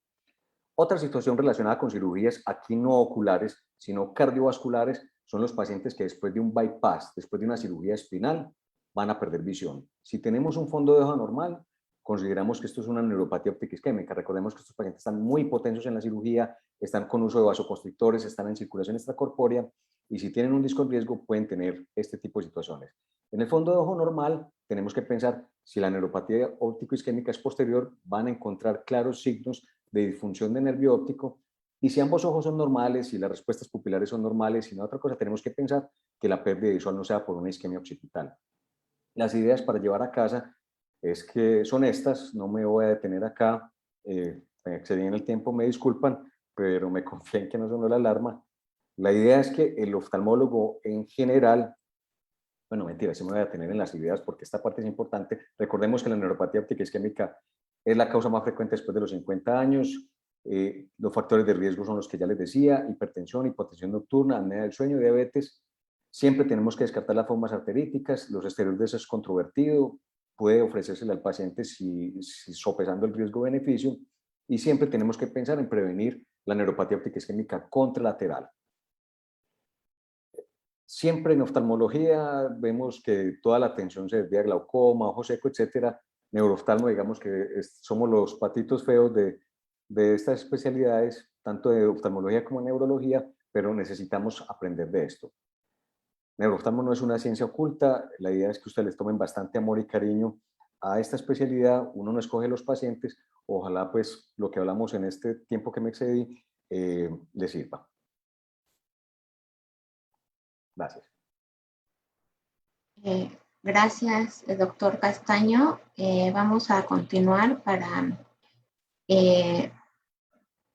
Otra situación relacionada con cirugías, aquí no oculares, sino cardiovasculares, son los pacientes que después de un bypass, después de una cirugía espinal, van a perder visión. Si tenemos un fondo de hoja normal, consideramos que esto es una neuropatía óptica isquémica. Recordemos que estos pacientes están muy hipotensos en la cirugía, están con uso de vasoconstrictores, están en circulación extracorpórea y si tienen un disco en riesgo pueden tener este tipo de situaciones. En el fondo de ojo normal tenemos que pensar si la neuropatía óptico isquémica es posterior, van a encontrar claros signos de disfunción de nervio óptico y si ambos ojos son normales, si las respuestas pupilares son normales, si no otra cosa, tenemos que pensar que la pérdida visual no sea por una isquemia occipital. Las ideas para llevar a casa es que son estas, no me voy a detener acá, me excedí en el tiempo, me disculpan, pero me confío en que no sonó la alarma. La idea es que el oftalmólogo en general, bueno, mentira, sí me voy a detener en las ideas porque esta parte es importante. Recordemos que la neuropatía óptica isquémica es la causa más frecuente después de los 50 años. Los factores de riesgo son los que ya les decía, hipertensión, hipotensión nocturna, apnea del sueño, diabetes. Siempre tenemos que descartar las formas arteríticas, los esteroides es controvertido, puede ofrecérsele al paciente si sopesando el riesgo-beneficio y siempre tenemos que pensar en prevenir la neuropatía óptica isquémica contralateral. Siempre en oftalmología vemos que toda la atención se desvía a glaucoma, ojo seco, etcétera. Neurooftalmo, digamos que somos los patitos feos de estas especialidades, tanto de oftalmología como de neurología, pero necesitamos aprender de esto. Neurooftalmo no es una ciencia oculta, la idea es que ustedes les tomen bastante amor y cariño a esta especialidad, uno no escoge los pacientes, ojalá pues lo que hablamos en este tiempo que me excedí les sirva. Gracias. Gracias, doctor Castaño. Vamos a continuar para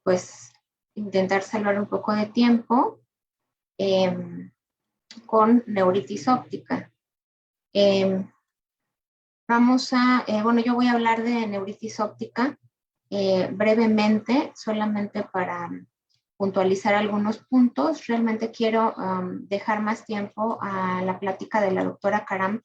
pues intentar salvar un poco de tiempo con neuritis óptica. Bueno, yo voy a hablar de neuritis óptica brevemente, solamente para puntualizar algunos puntos. Realmente quiero dejar más tiempo a la plática de la doctora Karam,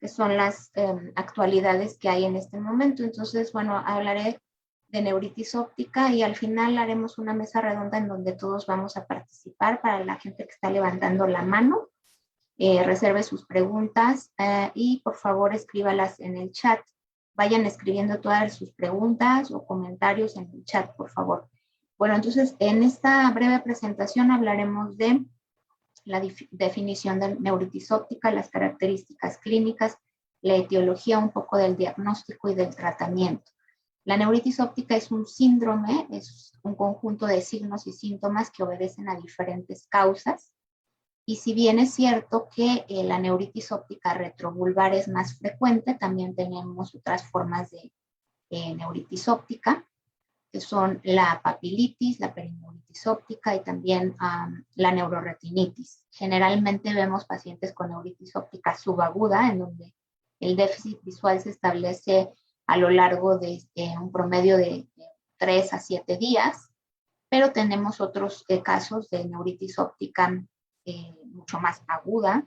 que son las actualidades que hay en este momento. Entonces, bueno, hablaré de neuritis óptica y al final haremos una mesa redonda en donde todos vamos a participar. Para la gente que está levantando la mano, reserve sus preguntas y por favor escríbalas en el chat. Vayan escribiendo todas sus preguntas o comentarios en el chat, por favor. Bueno, entonces en esta breve presentación hablaremos de la definición de neuritis óptica, las características clínicas, la etiología, un poco del diagnóstico y del tratamiento. La neuritis óptica es un síndrome, es un conjunto de signos y síntomas que obedecen a diferentes causas. Y si bien es cierto que la neuritis óptica retrovulvar es más frecuente, también tenemos otras formas de neuritis óptica, que son la papilitis, la perineuritis óptica y también la neuroretinitis. Generalmente vemos pacientes con neuritis óptica subaguda, en donde el déficit visual se establece a lo largo de un promedio de 3 a 7 días, pero tenemos otros casos de neuritis óptica mucho más aguda,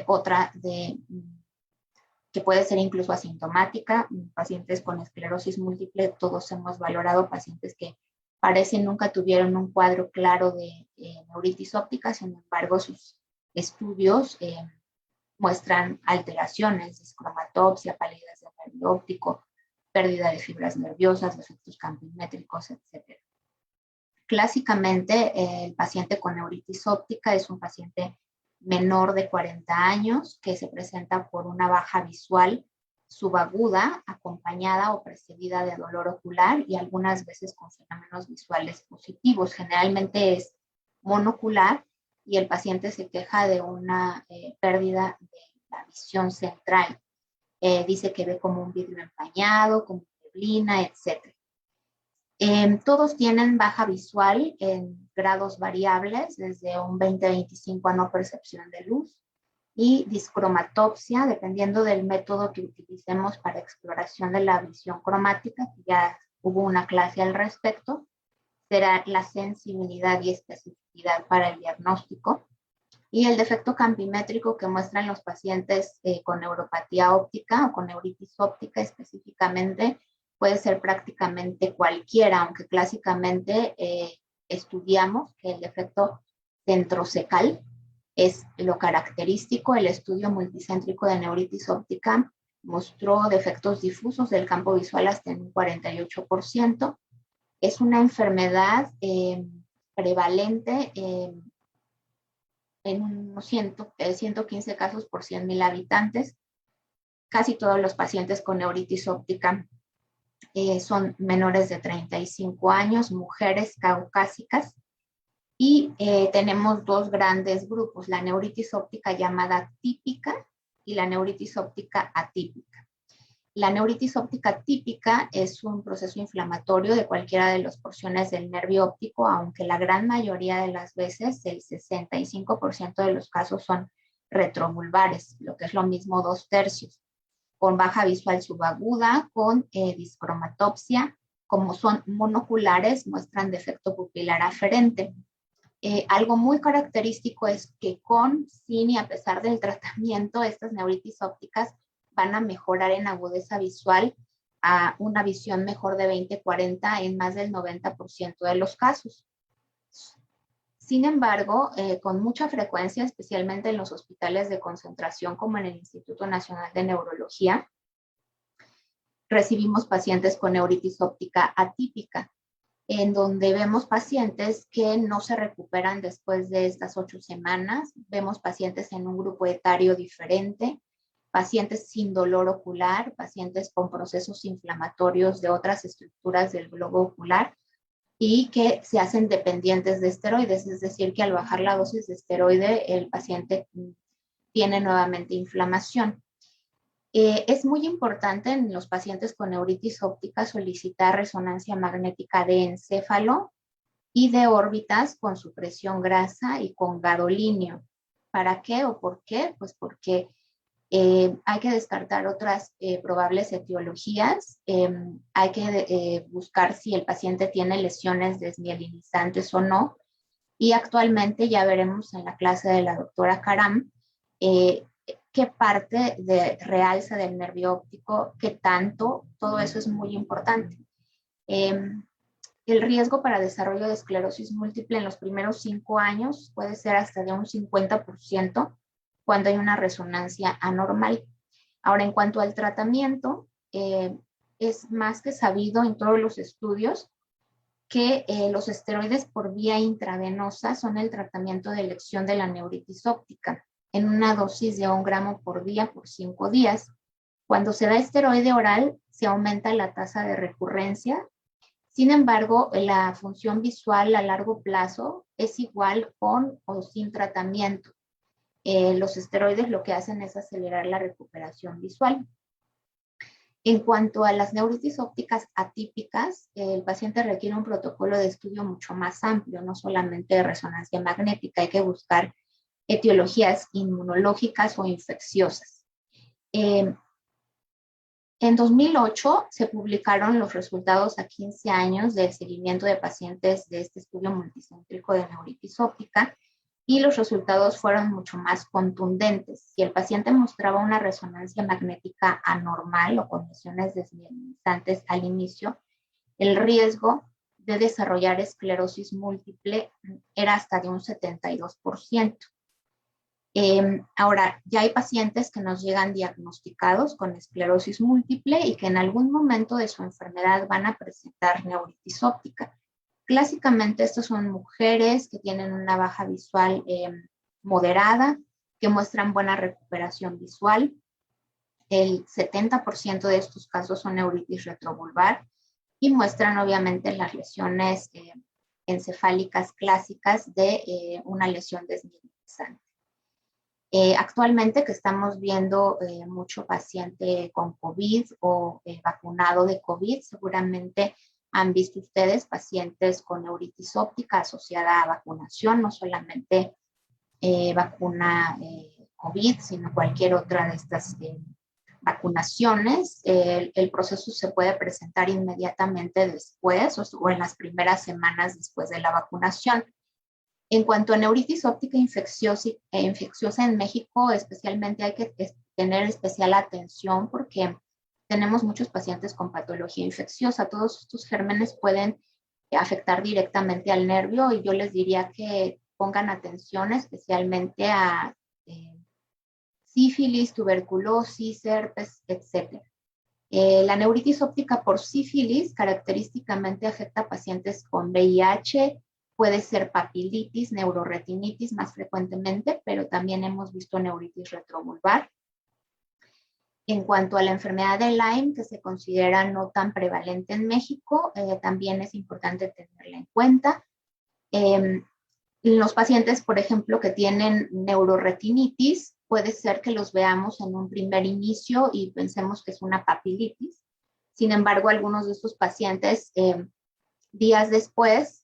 otra que puede ser incluso asintomática, pacientes con esclerosis múltiple. Todos hemos valorado pacientes que parecen nunca tuvieron un cuadro claro de neuritis óptica, sin embargo sus estudios muestran alteraciones, descromatopsia, palidez del nervio óptico, pérdida de fibras nerviosas, efectos campimétricos, etc. Clásicamente, el paciente con neuritis óptica es un paciente menor de 40 años que se presenta por una baja visual subaguda, acompañada o precedida de dolor ocular y algunas veces con fenómenos visuales positivos. Generalmente es monocular y el paciente se queja de una pérdida de la visión central. Dice que ve como un vidrio empañado, como neblina, etc. Todos tienen baja visual en grados variables, desde un 20-25 a no percepción de luz, y discromatopsia, dependiendo del método que utilicemos para exploración de la visión cromática, que ya hubo una clase al respecto, será la sensibilidad y especificidad para el diagnóstico. Y el defecto campimétrico que muestran los pacientes con neuropatía óptica o con neuritis óptica específicamente puede ser prácticamente cualquiera, aunque clásicamente estudiamos que el defecto centrocecal es lo característico. El estudio multicéntrico de neuritis óptica mostró defectos difusos del campo visual hasta en un 48%. Es una enfermedad prevalente en unos 115 casos por 100,000 habitantes. Casi todos los pacientes con neuritis óptica son menores de 35 años, mujeres caucásicas, y tenemos dos grandes grupos, la neuritis óptica llamada típica y la neuritis óptica atípica. La neuritis óptica típica es un proceso inflamatorio de cualquiera de las porciones del nervio óptico, aunque la gran mayoría de las veces, el 65% de los casos son retrovulvares, lo que es lo mismo 2/3, con baja visual subaguda, con discromatopsia. Como son monoculares, muestran defecto pupilar aferente. Algo muy característico es que con, sin y a pesar del tratamiento, estas neuritis ópticas van a mejorar en agudeza visual a una visión mejor de 20/40 en más del 90% de los casos. Sin embargo, con mucha frecuencia, especialmente en los hospitales de concentración como en el Instituto Nacional de Neurología, recibimos pacientes con neuritis óptica atípica, en donde vemos pacientes que no se recuperan después de estas 8 semanas, vemos pacientes en un grupo etario diferente, pacientes sin dolor ocular, pacientes con procesos inflamatorios de otras estructuras del globo ocular y que se hacen dependientes de esteroides, es decir, que al bajar la dosis de esteroide el paciente tiene nuevamente inflamación. Es muy importante en los pacientes con neuritis óptica solicitar resonancia magnética de encéfalo y de órbitas con supresión grasa y con gadolinio. ¿Para qué o por qué? Pues porque hay que descartar otras probables etiologías. Hay que buscar si el paciente tiene lesiones desmielinizantes o no. Y actualmente ya veremos en la clase de la doctora Karam qué parte de realza del nervio óptico, qué tanto, todo eso es muy importante. El riesgo para desarrollo de esclerosis múltiple en los primeros 5 años puede ser hasta de un 50% cuando hay una resonancia anormal. Ahora, en cuanto al tratamiento, es más que sabido en todos los estudios que los esteroides por vía intravenosa son el tratamiento de elección de la neuritis óptica, en una dosis de 1 gramo por día por 5 días. Cuando se da esteroide oral, se aumenta la tasa de recurrencia. Sin embargo, la función visual a largo plazo es igual con o sin tratamiento. Los esteroides lo que hacen es acelerar la recuperación visual. En cuanto a las neuritis ópticas atípicas, el paciente requiere un protocolo de estudio mucho más amplio, no solamente de resonancia magnética, hay que buscar etiologías inmunológicas o infecciosas. En 2008 se publicaron los resultados a 15 años del seguimiento de pacientes de este estudio multicéntrico de neuritis óptica y los resultados fueron mucho más contundentes. Si el paciente mostraba una resonancia magnética anormal o con lesiones desmielinizantes al inicio, el riesgo de desarrollar esclerosis múltiple era hasta de un 72%. Ahora, ya hay pacientes que nos llegan diagnosticados con esclerosis múltiple y que en algún momento de su enfermedad van a presentar neuritis óptica. Clásicamente, estas son mujeres que tienen una baja visual moderada, que muestran buena recuperación visual. El 70% de estos casos son neuritis retrovulvar y muestran obviamente las lesiones encefálicas clásicas de una lesión desmielinizante. Actualmente que estamos viendo mucho paciente con COVID o vacunado de COVID, seguramente han visto ustedes pacientes con neuritis óptica asociada a vacunación, no solamente vacuna COVID, sino cualquier otra de estas vacunaciones. El proceso se puede presentar inmediatamente después o en las primeras semanas después de la vacunación. En cuanto a neuritis óptica infecciosa en México, especialmente hay que tener especial atención porque tenemos muchos pacientes con patología infecciosa. Todos estos gérmenes pueden afectar directamente al nervio y yo les diría que pongan atención especialmente a sífilis, tuberculosis, herpes, etc. La neuritis óptica por sífilis característicamente afecta a pacientes con VIH, puede ser papilitis, neuroretinitis más frecuentemente, pero también hemos visto neuritis retrobulbar. En cuanto a la enfermedad de Lyme, que se considera no tan prevalente en México, también es importante tenerla en cuenta. Los pacientes, por ejemplo, que tienen neuroretinitis, puede ser que los veamos en un primer inicio y pensemos que es una papilitis. Sin embargo, algunos de estos pacientes, días después,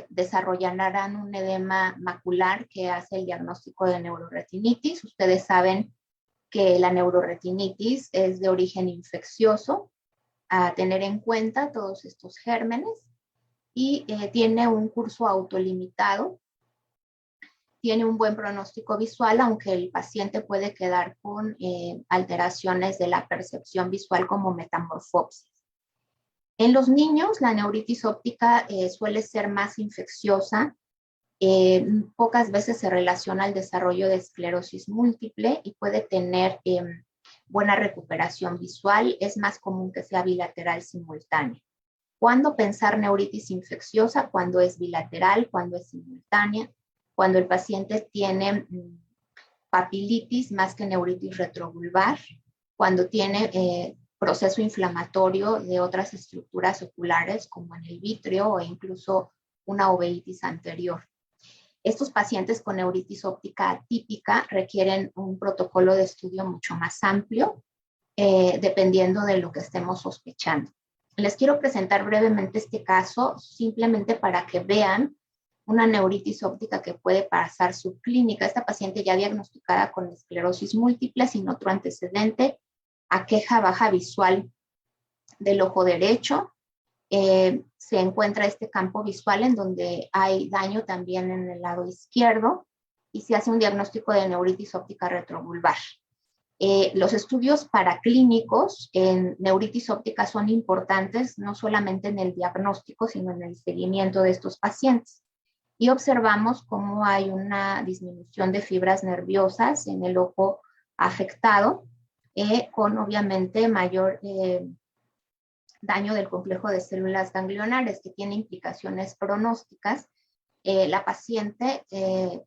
desarrollarán un edema macular que hace el diagnóstico de neuroretinitis. Ustedes saben que la neuroretinitis es de origen infeccioso, a tener en cuenta todos estos gérmenes, y tiene un curso autolimitado, tiene un buen pronóstico visual, aunque el paciente puede quedar con alteraciones de la percepción visual como metamorfopsis. En los niños, la neuritis óptica suele ser más infecciosa. Pocas veces se relaciona al desarrollo de esclerosis múltiple y puede tener buena recuperación visual. Es más común que sea bilateral simultánea. ¿Cuándo pensar neuritis infecciosa? Cuando es bilateral, cuando es simultánea, cuando el paciente tiene papilitis más que neuritis retrobulbar, cuando tiene proceso inflamatorio de otras estructuras oculares como en el vítreo o incluso una uveitis anterior. Estos pacientes con neuritis óptica atípica requieren un protocolo de estudio mucho más amplio, dependiendo de lo que estemos sospechando. Les quiero presentar brevemente este caso, simplemente para que vean una neuritis óptica que puede pasar subclínica. Esta paciente ya diagnosticada con esclerosis múltiple, sin otro antecedente, aqueja baja visual del ojo derecho. Se encuentra este campo visual en donde hay daño también en el lado izquierdo y se hace un diagnóstico de neuritis óptica retrobulbar. Los estudios paraclínicos en neuritis óptica son importantes no solamente en el diagnóstico, sino en el seguimiento de estos pacientes. Y observamos cómo hay una disminución de fibras nerviosas en el ojo afectado, con obviamente mayor daño del complejo de células ganglionares, que tiene implicaciones pronósticas. La paciente,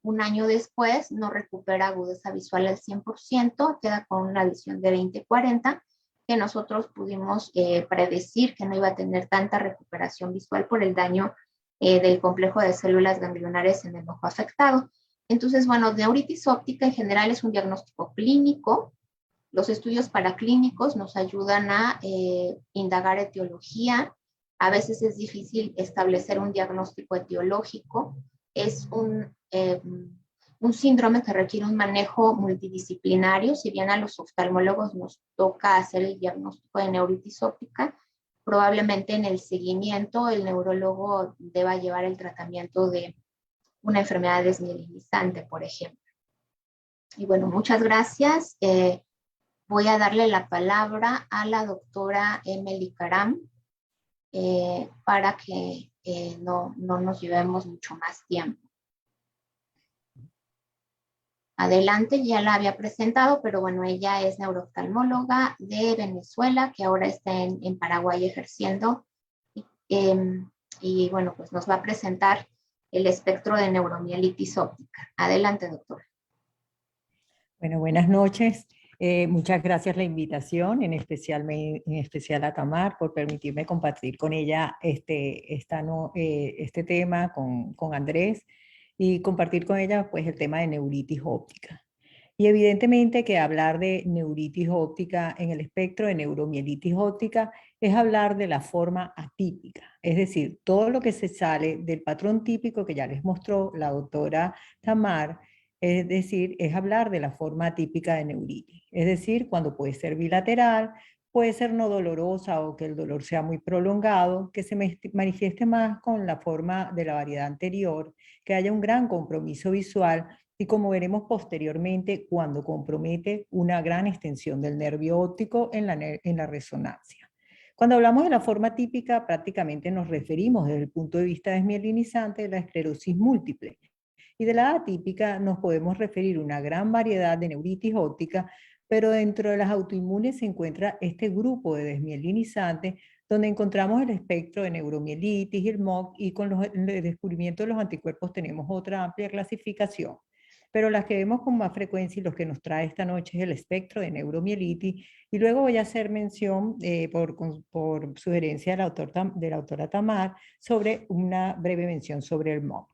un año después, no recupera agudeza visual al 100%, queda con una visión de 20/40, que nosotros pudimos predecir que no iba a tener tanta recuperación visual por el daño del complejo de células ganglionares en el ojo afectado. Entonces, bueno, neuritis óptica en general es un diagnóstico clínico. Los estudios paraclínicos nos ayudan a indagar etiología. A veces es difícil establecer un diagnóstico etiológico. Es un síndrome que requiere un manejo multidisciplinario. Si bien a los oftalmólogos nos toca hacer el diagnóstico de neuritis óptica, probablemente en el seguimiento el neurólogo deba llevar el tratamiento de una enfermedad desmielinizante, por ejemplo. Y bueno, muchas gracias. Voy a darle la palabra a la doctora Emily Karam para que no nos llevemos mucho más tiempo. Adelante, ya la había presentado, pero bueno, ella es neurooftalmóloga de Venezuela, que ahora está en Paraguay ejerciendo. Y bueno, pues nos va a presentar el espectro de neuromielitis óptica. Adelante, doctora. Bueno, buenas noches. Muchas gracias la invitación, en especial a Tamar, por permitirme compartir con ella este tema con Andrés y compartir con ella pues el tema de neuritis óptica. Y evidentemente que hablar de neuritis óptica en el espectro de neuromielitis óptica es hablar de la forma atípica, es decir, todo lo que se sale del patrón típico que ya les mostró la doctora Tamar. Es decir, es hablar de la forma atípica de neuritis, es decir, cuando puede ser bilateral, puede ser no dolorosa o que el dolor sea muy prolongado, que se manifieste más con la forma de la variedad anterior, que haya un gran compromiso visual y, como veremos posteriormente, cuando compromete una gran extensión del nervio óptico en la resonancia. Cuando hablamos de la forma típica, prácticamente nos referimos desde el punto de vista desmielinizante de la esclerosis múltiple. Y de la atípica nos podemos referir a una gran variedad de neuritis óptica, pero dentro de las autoinmunes se encuentra este grupo de desmielinizantes, donde encontramos el espectro de neuromielitis y el MOC, y con el descubrimiento de los anticuerpos tenemos otra amplia clasificación. Pero las que vemos con más frecuencia y los que nos trae esta noche es el espectro de neuromielitis, y luego voy a hacer mención, por sugerencia de la autora Tamar, sobre una breve mención sobre el MOC.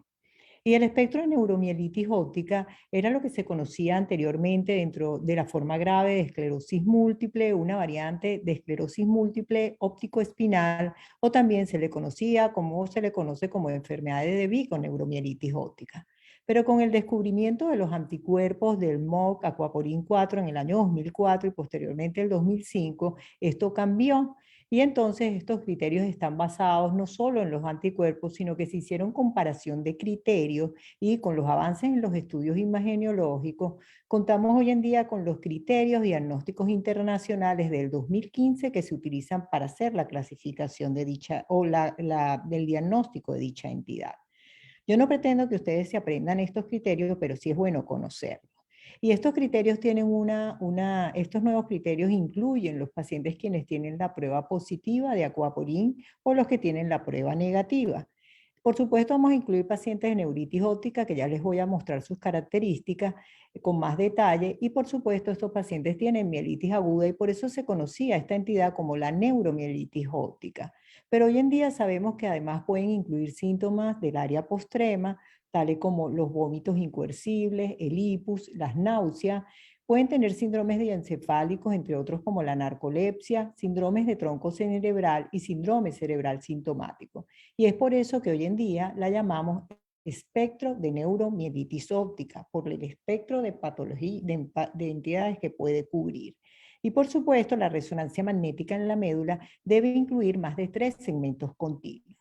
Y el espectro de neuromielitis óptica era lo que se conocía anteriormente dentro de la forma grave de esclerosis múltiple, una variante de esclerosis múltiple óptico-espinal, o también se le conoce como enfermedad de Debye con neuromielitis óptica. Pero con el descubrimiento de los anticuerpos del MOC Aquaporin 4 en el año 2004 y posteriormente el 2005, esto cambió. Y entonces estos criterios están basados no solo en los anticuerpos, sino que se hicieron comparación de criterios, y con los avances en los estudios imageneológicos, contamos hoy en día con los criterios diagnósticos internacionales del 2015 que se utilizan para hacer la clasificación de del diagnóstico de dicha entidad. Yo no pretendo que ustedes se aprendan estos criterios, pero sí es bueno conocerlos. Y estos criterios tienen estos nuevos criterios incluyen los pacientes quienes tienen la prueba positiva de Aquaporin o los que tienen la prueba negativa. Por supuesto, vamos a incluir pacientes de neuritis óptica, que ya les voy a mostrar sus características con más detalle. Y por supuesto, estos pacientes tienen mielitis aguda y por eso se conocía esta entidad como la neuromielitis óptica. Pero hoy en día sabemos que además pueden incluir síntomas del área postrema, tales como los vómitos incoercibles, el hipus, las náuseas. Pueden tener síndromes diencefálicos, entre otros como la narcolepsia, síndromes de tronco cerebral y síndrome cerebral sintomático. Y es por eso que hoy en día la llamamos espectro de neuromielitis óptica, por el espectro de patología de entidades que puede cubrir. Y por supuesto, la resonancia magnética en la médula debe incluir más de 3 segmentos continuos.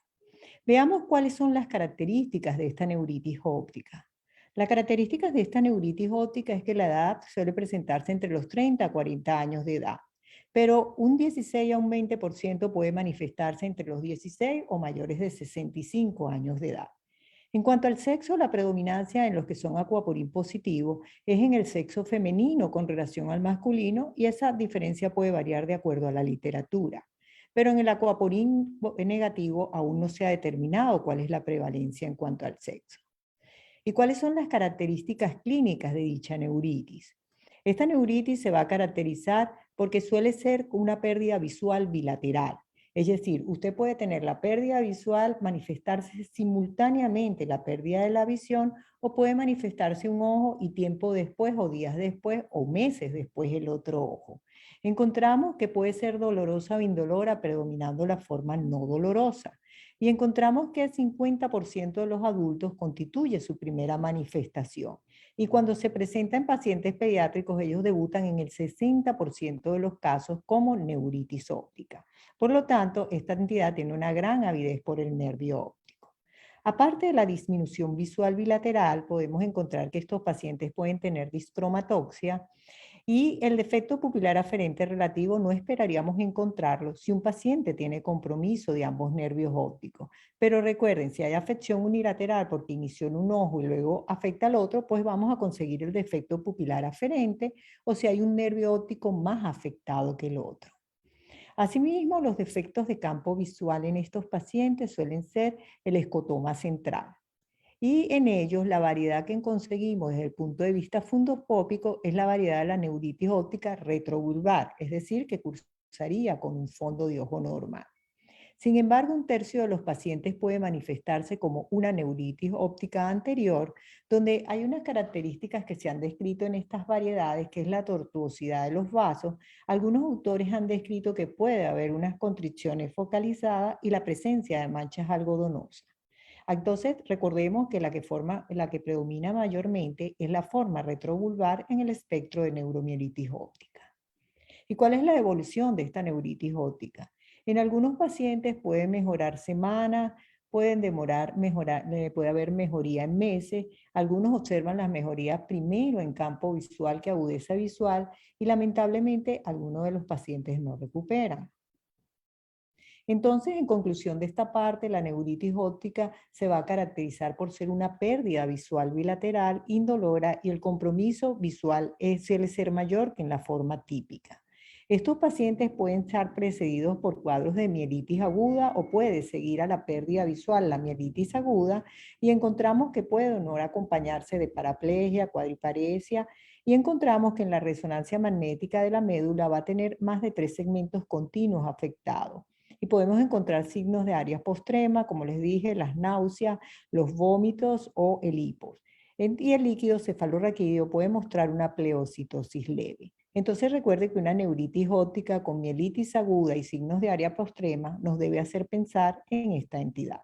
Veamos cuáles son las características de esta neuritis óptica. Las características de esta neuritis óptica es que la edad suele presentarse entre los 30 a 40 años de edad, pero un 16 a un 20% puede manifestarse entre los 16 o mayores de 65 años de edad. En cuanto al sexo, la predominancia en los que son Aquaporin positivos es en el sexo femenino con relación al masculino, y esa diferencia puede variar de acuerdo a la literatura. Pero en el Aquaporin negativo aún no se ha determinado cuál es la prevalencia en cuanto al sexo. ¿Y cuáles son las características clínicas de dicha neuritis? Esta neuritis se va a caracterizar porque suele ser una pérdida visual bilateral. Es decir, usted puede tener la pérdida visual, manifestarse simultáneamente la pérdida de la visión, o puede manifestarse un ojo y tiempo después, o días después, o meses después el otro ojo. Encontramos que puede ser dolorosa o indolora, predominando la forma no dolorosa. Y encontramos que el 50% de los adultos constituye su primera manifestación. Y cuando se presenta en pacientes pediátricos, ellos debutan en el 60% de los casos como neuritis óptica. Por lo tanto, esta entidad tiene una gran avidez por el nervio óptico. Aparte de la disminución visual bilateral, podemos encontrar que estos pacientes pueden tener distromatoxia, y el defecto pupilar aferente relativo no esperaríamos encontrarlo si un paciente tiene compromiso de ambos nervios ópticos. Pero recuerden, si hay afección unilateral porque inició en un ojo y luego afecta al otro, pues vamos a conseguir el defecto pupilar aferente, o si hay un nervio óptico más afectado que el otro. Asimismo, los defectos de campo visual en estos pacientes suelen ser el escotoma central. Y en ellos la variedad que conseguimos desde el punto de vista fundoscópico es la variedad de la neuritis óptica retrovulvar, es decir, que cursaría con un fondo de ojo normal. Sin embargo, un tercio de los pacientes puede manifestarse como una neuritis óptica anterior, donde hay unas características que se han descrito en estas variedades, que es la tortuosidad de los vasos. Algunos autores han descrito que puede haber unas constricciones focalizadas y la presencia de manchas algodonosas. Entonces, recordemos que la que predomina mayormente es la forma retrovulvar en el espectro de neuromielitis óptica. ¿Y cuál es la evolución de esta neuritis óptica? En algunos pacientes puede mejorar semanas, puede haber mejoría en meses. Algunos observan las mejorías primero en campo visual que agudeza visual y lamentablemente algunos de los pacientes no recuperan. Entonces, en conclusión de esta parte, la neuritis óptica se va a caracterizar por ser una pérdida visual bilateral indolora y el compromiso visual suele ser mayor que en la forma típica. Estos pacientes pueden estar precedidos por cuadros de mielitis aguda o puede seguir a la pérdida visual la mielitis aguda y encontramos que puede o no acompañarse de paraplegia, cuadriparesia y encontramos que en la resonancia magnética de la médula va a tener más de 3 segmentos continuos afectados. Y podemos encontrar signos de área postrema, como les dije, las náuseas, los vómitos o el hipos. Y el líquido cefalorraquídeo puede mostrar una pleocitosis leve. Entonces recuerde que una neuritis óptica con mielitis aguda y signos de área postrema nos debe hacer pensar en esta entidad.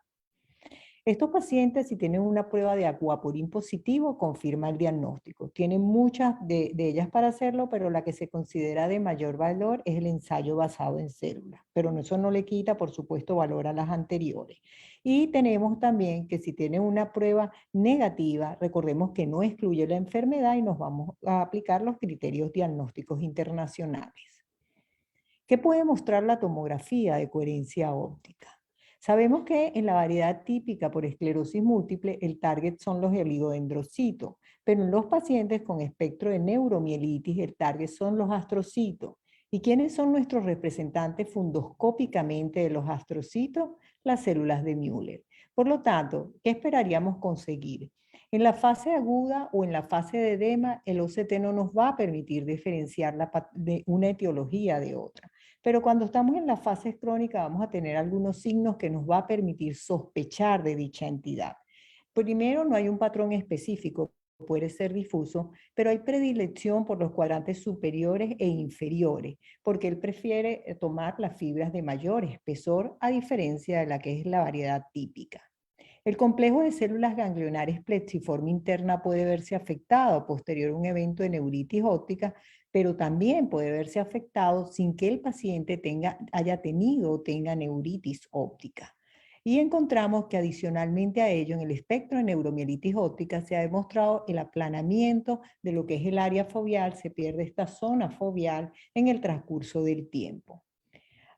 Estos pacientes, si tienen una prueba de acuaporin positivo, confirma el diagnóstico. Tienen muchas de ellas para hacerlo, pero la que se considera de mayor valor es el ensayo basado en células. Pero eso no le quita, por supuesto, valor a las anteriores. Y tenemos también que si tienen una prueba negativa, recordemos que no excluye la enfermedad y nos vamos a aplicar los criterios diagnósticos internacionales. ¿Qué puede mostrar la tomografía de coherencia óptica? Sabemos que en la variedad típica por esclerosis múltiple, el target son los oligodendrocitos, pero en los pacientes con espectro de neuromielitis, el target son los astrocitos. ¿Y quiénes son nuestros representantes fundoscópicamente de los astrocitos? Las células de Müller. Por lo tanto, ¿qué esperaríamos conseguir? En la fase aguda o en la fase de edema, el OCT no nos va a permitir diferenciar de una etiología de otra. Pero cuando estamos en la fase crónica vamos a tener algunos signos que nos va a permitir sospechar de dicha entidad. Primero, no hay un patrón específico, puede ser difuso, pero hay predilección por los cuadrantes superiores e inferiores, porque él prefiere tomar las fibras de mayor espesor a diferencia de la que es la variedad típica. El complejo de células ganglionares plexiforme interna puede verse afectado posterior a un evento de neuritis óptica, pero también puede verse afectado sin que el paciente haya tenido o tenga neuritis óptica. Y encontramos que adicionalmente a ello, en el espectro de neuromielitis óptica se ha demostrado el aplanamiento de lo que es el área foveal, se pierde esta zona foveal en el transcurso del tiempo.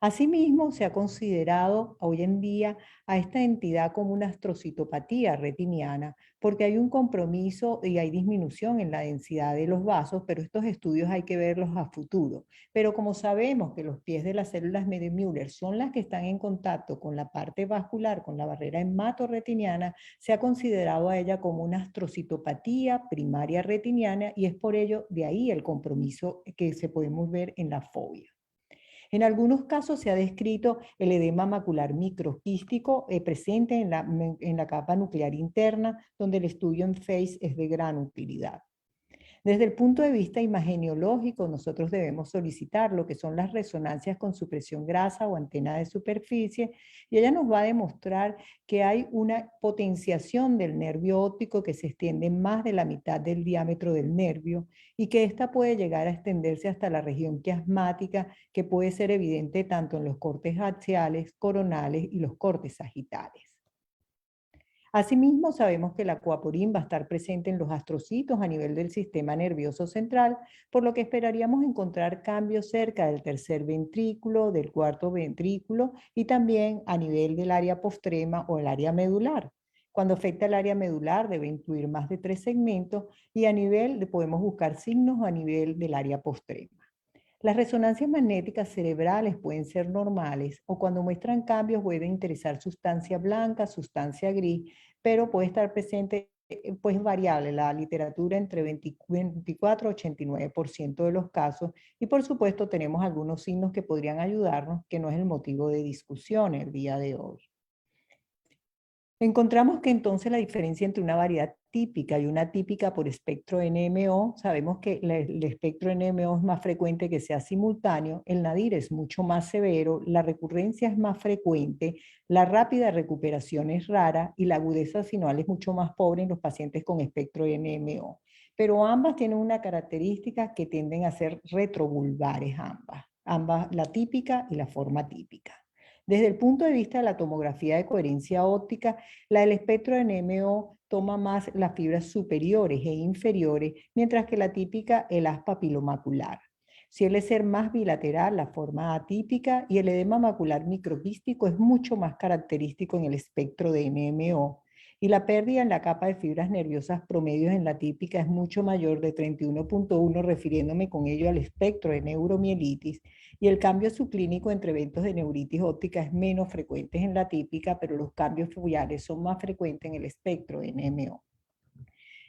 Asimismo, se ha considerado hoy en día a esta entidad como una astrocitopatía retiniana, porque hay un compromiso y hay disminución en la densidad de los vasos, pero estos estudios hay que verlos a futuro. Pero como sabemos que los pies de las células de Müller son las que están en contacto con la parte vascular, con la barrera hematorretiniana, se ha considerado a ella como una astrocitopatía primaria retiniana y es por ello de ahí el compromiso que se podemos ver en la fobia. En algunos casos se ha descrito el edema macular microquístico presente en la capa nuclear interna, donde el estudio en FACE es de gran utilidad. Desde el punto de vista imageniológico, nosotros debemos solicitar lo que son las resonancias con supresión grasa o antena de superficie, y ella nos va a demostrar que hay una potenciación del nervio óptico que se extiende más de la mitad del diámetro del nervio y que ésta puede llegar a extenderse hasta la región quiasmática, que puede ser evidente tanto en los cortes axiales, coronales y los cortes sagittales. Asimismo, sabemos que el acuaporin va a estar presente en los astrocitos a nivel del sistema nervioso central, por lo que esperaríamos encontrar cambios cerca del tercer ventrículo, del cuarto ventrículo y también a nivel del área postrema o el área medular. Cuando afecta el área medular debe incluir más de 3 segmentos y podemos buscar signos a nivel del área postrema. Las resonancias magnéticas cerebrales pueden ser normales o cuando muestran cambios puede interesar sustancia blanca, sustancia gris, pero puede estar presente, pues variable la literatura entre 24 y 89% de los casos y por supuesto tenemos algunos signos que podrían ayudarnos, que no es el motivo de discusión el día de hoy. Encontramos que entonces la diferencia entre una variedad típica y una atípica por espectro NMO, sabemos que el espectro NMO es más frecuente que sea simultáneo, el nadir es mucho más severo, la recurrencia es más frecuente, la rápida recuperación es rara y la agudeza sinual es mucho más pobre en los pacientes con espectro NMO. Pero ambas tienen una característica que tienden a ser retrovulvares ambas la típica y la forma típica. Desde el punto de vista de la tomografía de coherencia óptica, la del espectro de NMO toma más las fibras superiores e inferiores, mientras que la típica el haz papilomacular. Suele ser más bilateral la forma atípica y el edema macular microquístico es mucho más característico en el espectro de NMO. Y la pérdida en la capa de fibras nerviosas promedios en la típica es mucho mayor de 31.1, refiriéndome con ello al espectro de neuromielitis, y el cambio subclínico entre eventos de neuritis óptica es menos frecuente en la típica, pero los cambios foliares son más frecuentes en el espectro de NMO.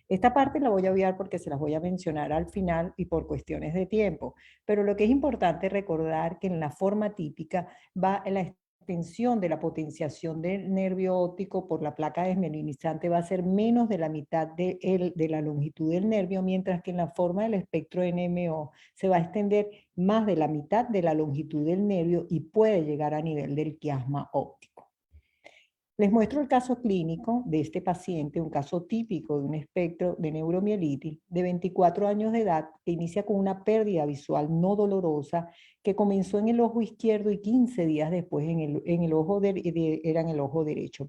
Esta parte la voy a obviar porque se las voy a mencionar al final y por cuestiones de tiempo, pero lo que es importante recordar que en la forma típica va en la extensión de la potenciación del nervio óptico por la placa desmielinizante va a ser menos de la mitad de la longitud del nervio, mientras que en la forma del espectro NMO se va a extender más de la mitad de la longitud del nervio y puede llegar a nivel del quiasma óptico. Les muestro el caso clínico de este paciente, un caso típico de un espectro de neuromielitis de 24 años de edad que inicia con una pérdida visual no dolorosa que comenzó en el ojo izquierdo y 15 días después en el ojo derecho.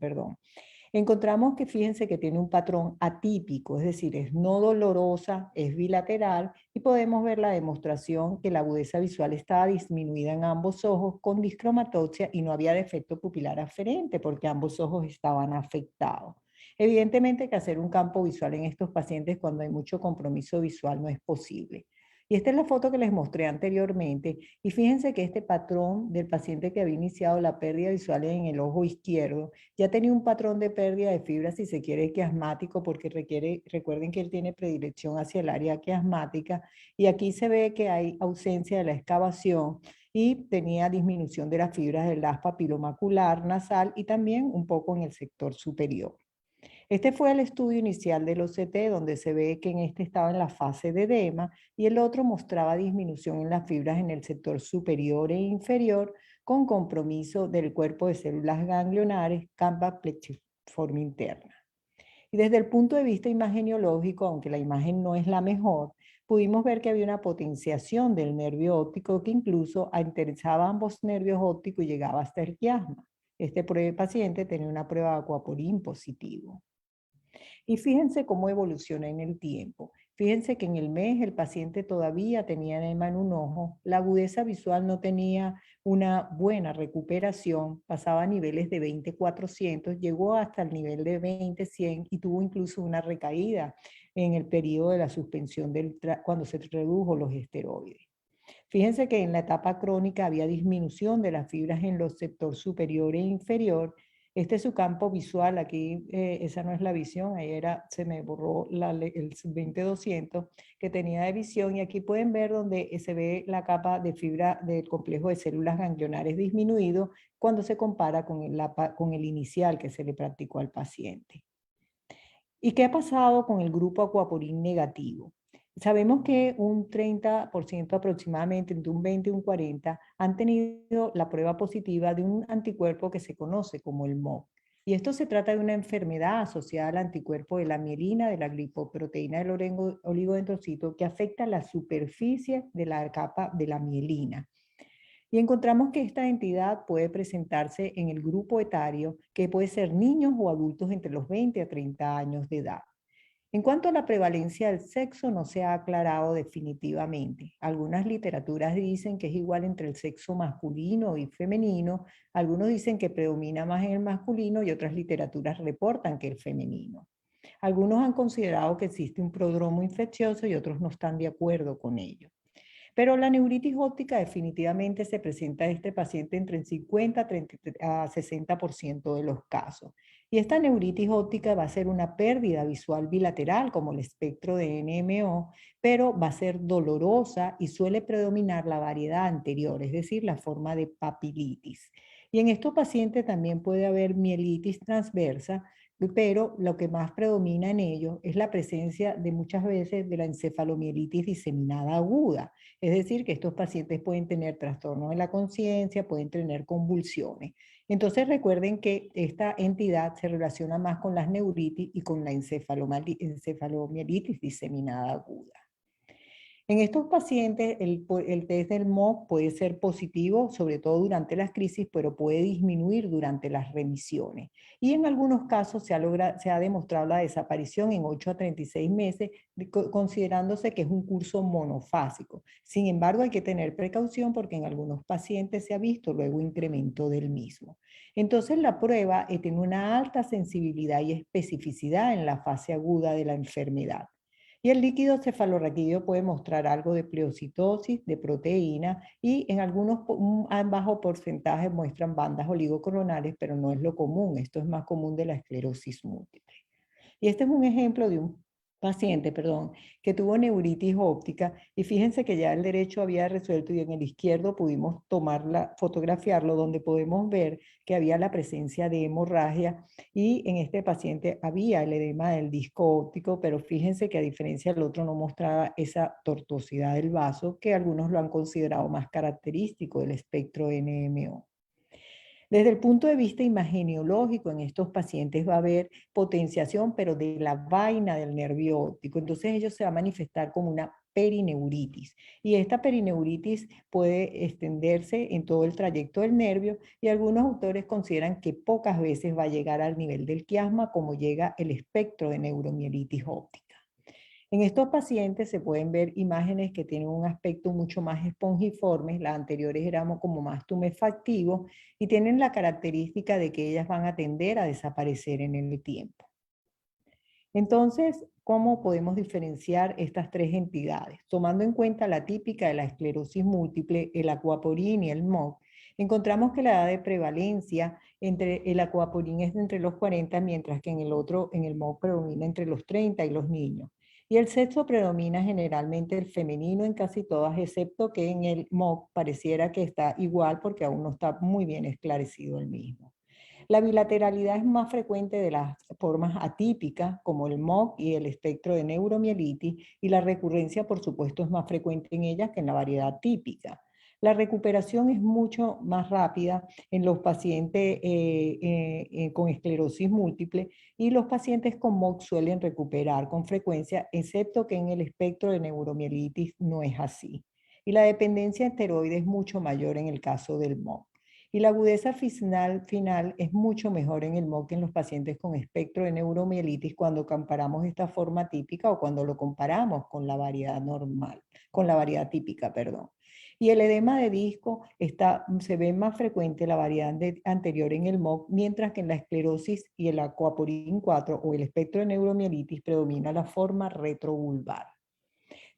Encontramos que fíjense que tiene un patrón atípico, es decir, es no dolorosa, es bilateral y podemos ver la demostración que la agudeza visual estaba disminuida en ambos ojos con discromatopsia y no había defecto pupilar aferente porque ambos ojos estaban afectados. Evidentemente que hacer un campo visual en estos pacientes cuando hay mucho compromiso visual no es posible. Y esta es la foto que les mostré anteriormente. Y fíjense que este patrón del paciente que había iniciado la pérdida visual en el ojo izquierdo ya tenía un patrón de pérdida de fibra, si se quiere, quiasmático, porque recuerden que él tiene predilección hacia el área quiasmática. Y aquí se ve que hay ausencia de la excavación y tenía disminución de las fibras del haz papilomacular nasal y también un poco en el sector superior. Este fue el estudio inicial del OCT, donde se ve que en este estaba en la fase de edema y el otro mostraba disminución en las fibras en el sector superior e inferior con compromiso del cuerpo de células ganglionares, campa plexiforme interna. Y desde el punto de vista imageniológico, aunque la imagen no es la mejor, pudimos ver que había una potenciación del nervio óptico que incluso interesaba ambos nervios ópticos y llegaba hasta el quiasma. Este paciente tenía una prueba de aquaporin positivo. Y fíjense cómo evoluciona en el tiempo. Fíjense que en el mes el paciente todavía tenía edema en un ojo, la agudeza visual no tenía una buena recuperación, pasaba a niveles de 20-400, llegó hasta el nivel de 20-100 y tuvo incluso una recaída en el periodo de la suspensión cuando se redujo los esteroides. Fíjense que en la etapa crónica había disminución de las fibras en los sectores superior e inferior. Este es su campo visual, aquí esa no es la visión, ahí se me borró el 20-200 que tenía de visión y aquí pueden ver donde se ve la capa de fibra del complejo de células ganglionares disminuido cuando se compara con el inicial que se le practicó al paciente. ¿Y qué ha pasado con el grupo aquaporin negativo? Sabemos que un 30% aproximadamente, entre un 20 y un 40, han tenido la prueba positiva de un anticuerpo que se conoce como el MOG. Y esto se trata de una enfermedad asociada al anticuerpo de la mielina, de la glicoproteína del oligodendrocito, que afecta la superficie de la capa de la mielina. Y encontramos que esta entidad puede presentarse en el grupo etario, que puede ser niños o adultos entre los 20 a 30 años de edad. En cuanto a la prevalencia del sexo, no se ha aclarado definitivamente. Algunas literaturas dicen que es igual entre el sexo masculino y femenino, algunos dicen que predomina más en el masculino y otras literaturas reportan que el femenino. Algunos han considerado que existe un prodromo infeccioso y otros no están de acuerdo con ello. Pero la neuritis óptica definitivamente se presenta a este paciente entre el 50 a 60% de los casos. Y esta neuritis óptica va a ser una pérdida visual bilateral como el espectro de NMO, pero va a ser dolorosa y suele predominar la variedad anterior, es decir, la forma de papilitis. Y en estos pacientes también puede haber mielitis transversa, pero lo que más predomina en ellos es la presencia de muchas veces de la encefalomielitis diseminada aguda. Es decir, que estos pacientes pueden tener trastornos de la conciencia, pueden tener convulsiones. Entonces recuerden que esta entidad se relaciona más con las neuritis y con la encefalomielitis diseminada aguda. En estos pacientes, el test del MOC puede ser positivo, sobre todo durante las crisis, pero puede disminuir durante las remisiones. Y en algunos casos se ha demostrado la desaparición en 8 a 36 meses, considerándose que es un curso monofásico. Sin embargo, hay que tener precaución porque en algunos pacientes se ha visto luego incremento del mismo. Entonces, la prueba tiene una alta sensibilidad y especificidad en la fase aguda de la enfermedad. Y el líquido cefalorraquídeo puede mostrar algo de pleocitosis, de proteína, y en algunos bajo porcentaje muestran bandas oligocoronales, pero no es lo común. Esto es más común de la esclerosis múltiple. Y este es un ejemplo de un paciente, que tuvo neuritis óptica, y fíjense que ya el derecho había resuelto y en el izquierdo pudimos fotografiarlo, donde podemos ver que había la presencia de hemorragia, y en este paciente había el edema del disco óptico, pero fíjense que a diferencia del otro no mostraba esa tortuosidad del vaso, que algunos lo han considerado más característico del espectro NMO. Desde el punto de vista imageneológico, en estos pacientes va a haber potenciación, pero de la vaina del nervio óptico. Entonces ellos se va a manifestar como una perineuritis. Y esta perineuritis puede extenderse en todo el trayecto del nervio, y algunos autores consideran que pocas veces va a llegar al nivel del quiasma como llega el espectro de neuromielitis óptica. En estos pacientes se pueden ver imágenes que tienen un aspecto mucho más espongiforme, las anteriores eran como más tumefactivos, y tienen la característica de que ellas van a tender a desaparecer en el tiempo. Entonces, ¿cómo podemos diferenciar estas tres entidades? Tomando en cuenta la típica de la esclerosis múltiple, el aquaporin y el MOC, encontramos que la edad de prevalencia entre el aquaporin es entre los 40, mientras que en el MOC predomina entre los 30 y los niños. Y el sexo predomina generalmente el femenino en casi todas, excepto que en el MOC pareciera que está igual porque aún no está muy bien esclarecido el mismo. La bilateralidad es más frecuente de las formas atípicas, como el MOC y el espectro de neuromielitis, y la recurrencia, por supuesto, es más frecuente en ellas que en la variedad típica. La recuperación es mucho más rápida en los pacientes con esclerosis múltiple, y los pacientes con MOC suelen recuperar con frecuencia, excepto que en el espectro de neuromielitis no es así. Y la dependencia de esteroides es mucho mayor en el caso del MOC. Y la agudeza final es mucho mejor en el MOC que en los pacientes con espectro de neuromielitis cuando comparamos esta forma típica o cuando lo comparamos con la variedad normal, con la variedad típica, perdón. Y el edema de disco se ve más frecuente la variedad anterior en el MOC, mientras que en la esclerosis y el aquaporin 4 o el espectro de neuromielitis predomina la forma retrovulvar.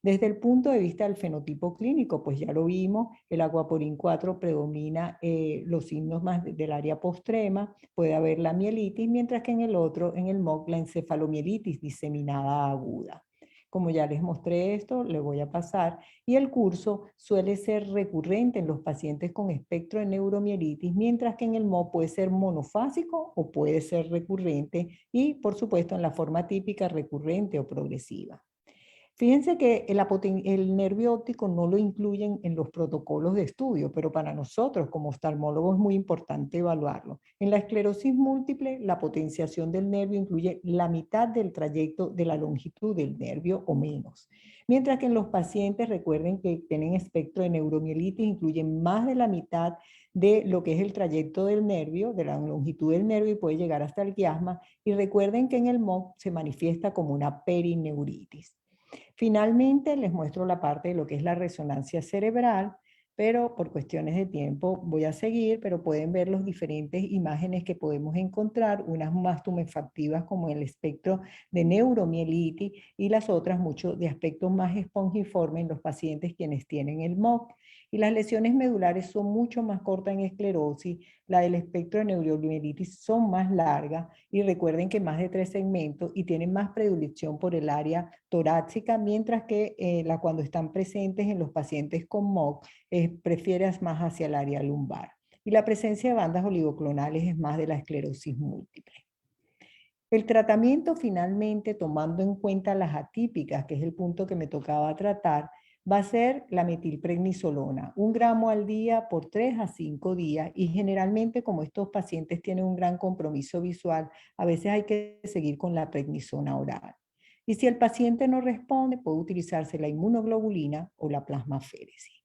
Desde el punto de vista del fenotipo clínico, pues ya lo vimos, el aquaporin 4 predomina los signos más del área postrema, puede haber la mielitis, mientras que en el otro, en el MOC, la encefalomielitis diseminada aguda. Como ya les mostré esto, le voy a pasar. Y el curso suele ser recurrente en los pacientes con espectro de neuromielitis, mientras que en el MOC puede ser monofásico o puede ser recurrente, y por supuesto en la forma típica recurrente o progresiva. Fíjense que el nervio óptico no lo incluyen en los protocolos de estudio, pero para nosotros como oftalmólogos es muy importante evaluarlo. En la esclerosis múltiple, la potenciación del nervio incluye la mitad del trayecto de la longitud del nervio o menos. Mientras que en los pacientes, recuerden que tienen espectro de neuromielitis, incluyen más de la mitad de lo que es el trayecto del nervio, de la longitud del nervio, y puede llegar hasta el quiasma. Y recuerden que en el MOC se manifiesta como una perineuritis. Finalmente, les muestro la parte de lo que es la resonancia cerebral, pero por cuestiones de tiempo voy a seguir, pero pueden ver las diferentes imágenes que podemos encontrar, unas más tumefactivas como el espectro de neuromielitis y las otras mucho de aspectos más espongiformes en los pacientes quienes tienen el MOC. Y las lesiones medulares son mucho más cortas en esclerosis, la del espectro de neuromielitis son más largas, y recuerden que más de 3 segmentos y tienen más predilección por el área torácica, mientras que cuando están presentes en los pacientes con MOC, prefieres más hacia el área lumbar. y la presencia de bandas oligoclonales es más de la esclerosis múltiple. El tratamiento finalmente, tomando en cuenta las atípicas, que es el punto que me tocaba tratar, va a ser la metilprednisolona, 1 gramo al día por 3 a 5 días, y generalmente como estos pacientes tienen un gran compromiso visual, a veces hay que seguir con la prednisona oral. Y si el paciente no responde, puede utilizarse la inmunoglobulina o la plasmaféresis.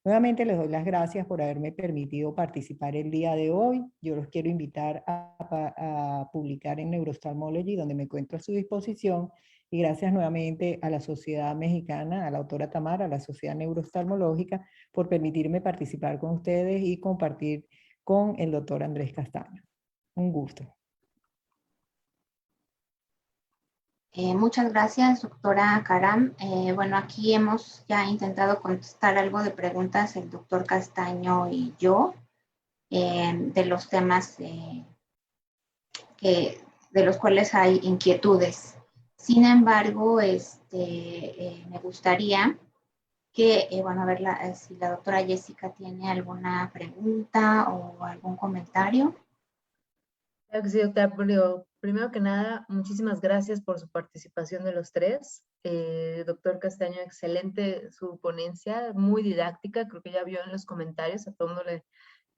Nuevamente les doy las gracias por haberme permitido participar el día de hoy. Yo los quiero invitar a publicar en Neuroftalmology, donde me encuentro a su disposición. Y gracias nuevamente a la Sociedad Mexicana, a la doctora Tamara, a la Sociedad Neuroftalmológica, por permitirme participar con ustedes y compartir con el doctor Andrés Castaño. Un gusto. Muchas gracias, doctora Karam. Bueno, aquí hemos ya intentado contestar algo de preguntas el doctor Castaño y yo de los temas de los cuales hay inquietudes. Sin embargo, me gustaría que, bueno, a ver si la doctora Jessica tiene alguna pregunta o algún comentario. Claro que sí, doctora. Primero que nada, muchísimas gracias por su participación de los tres. Doctor Castaño, excelente su ponencia, muy didáctica, creo que ya vio en los comentarios, a todo el mundo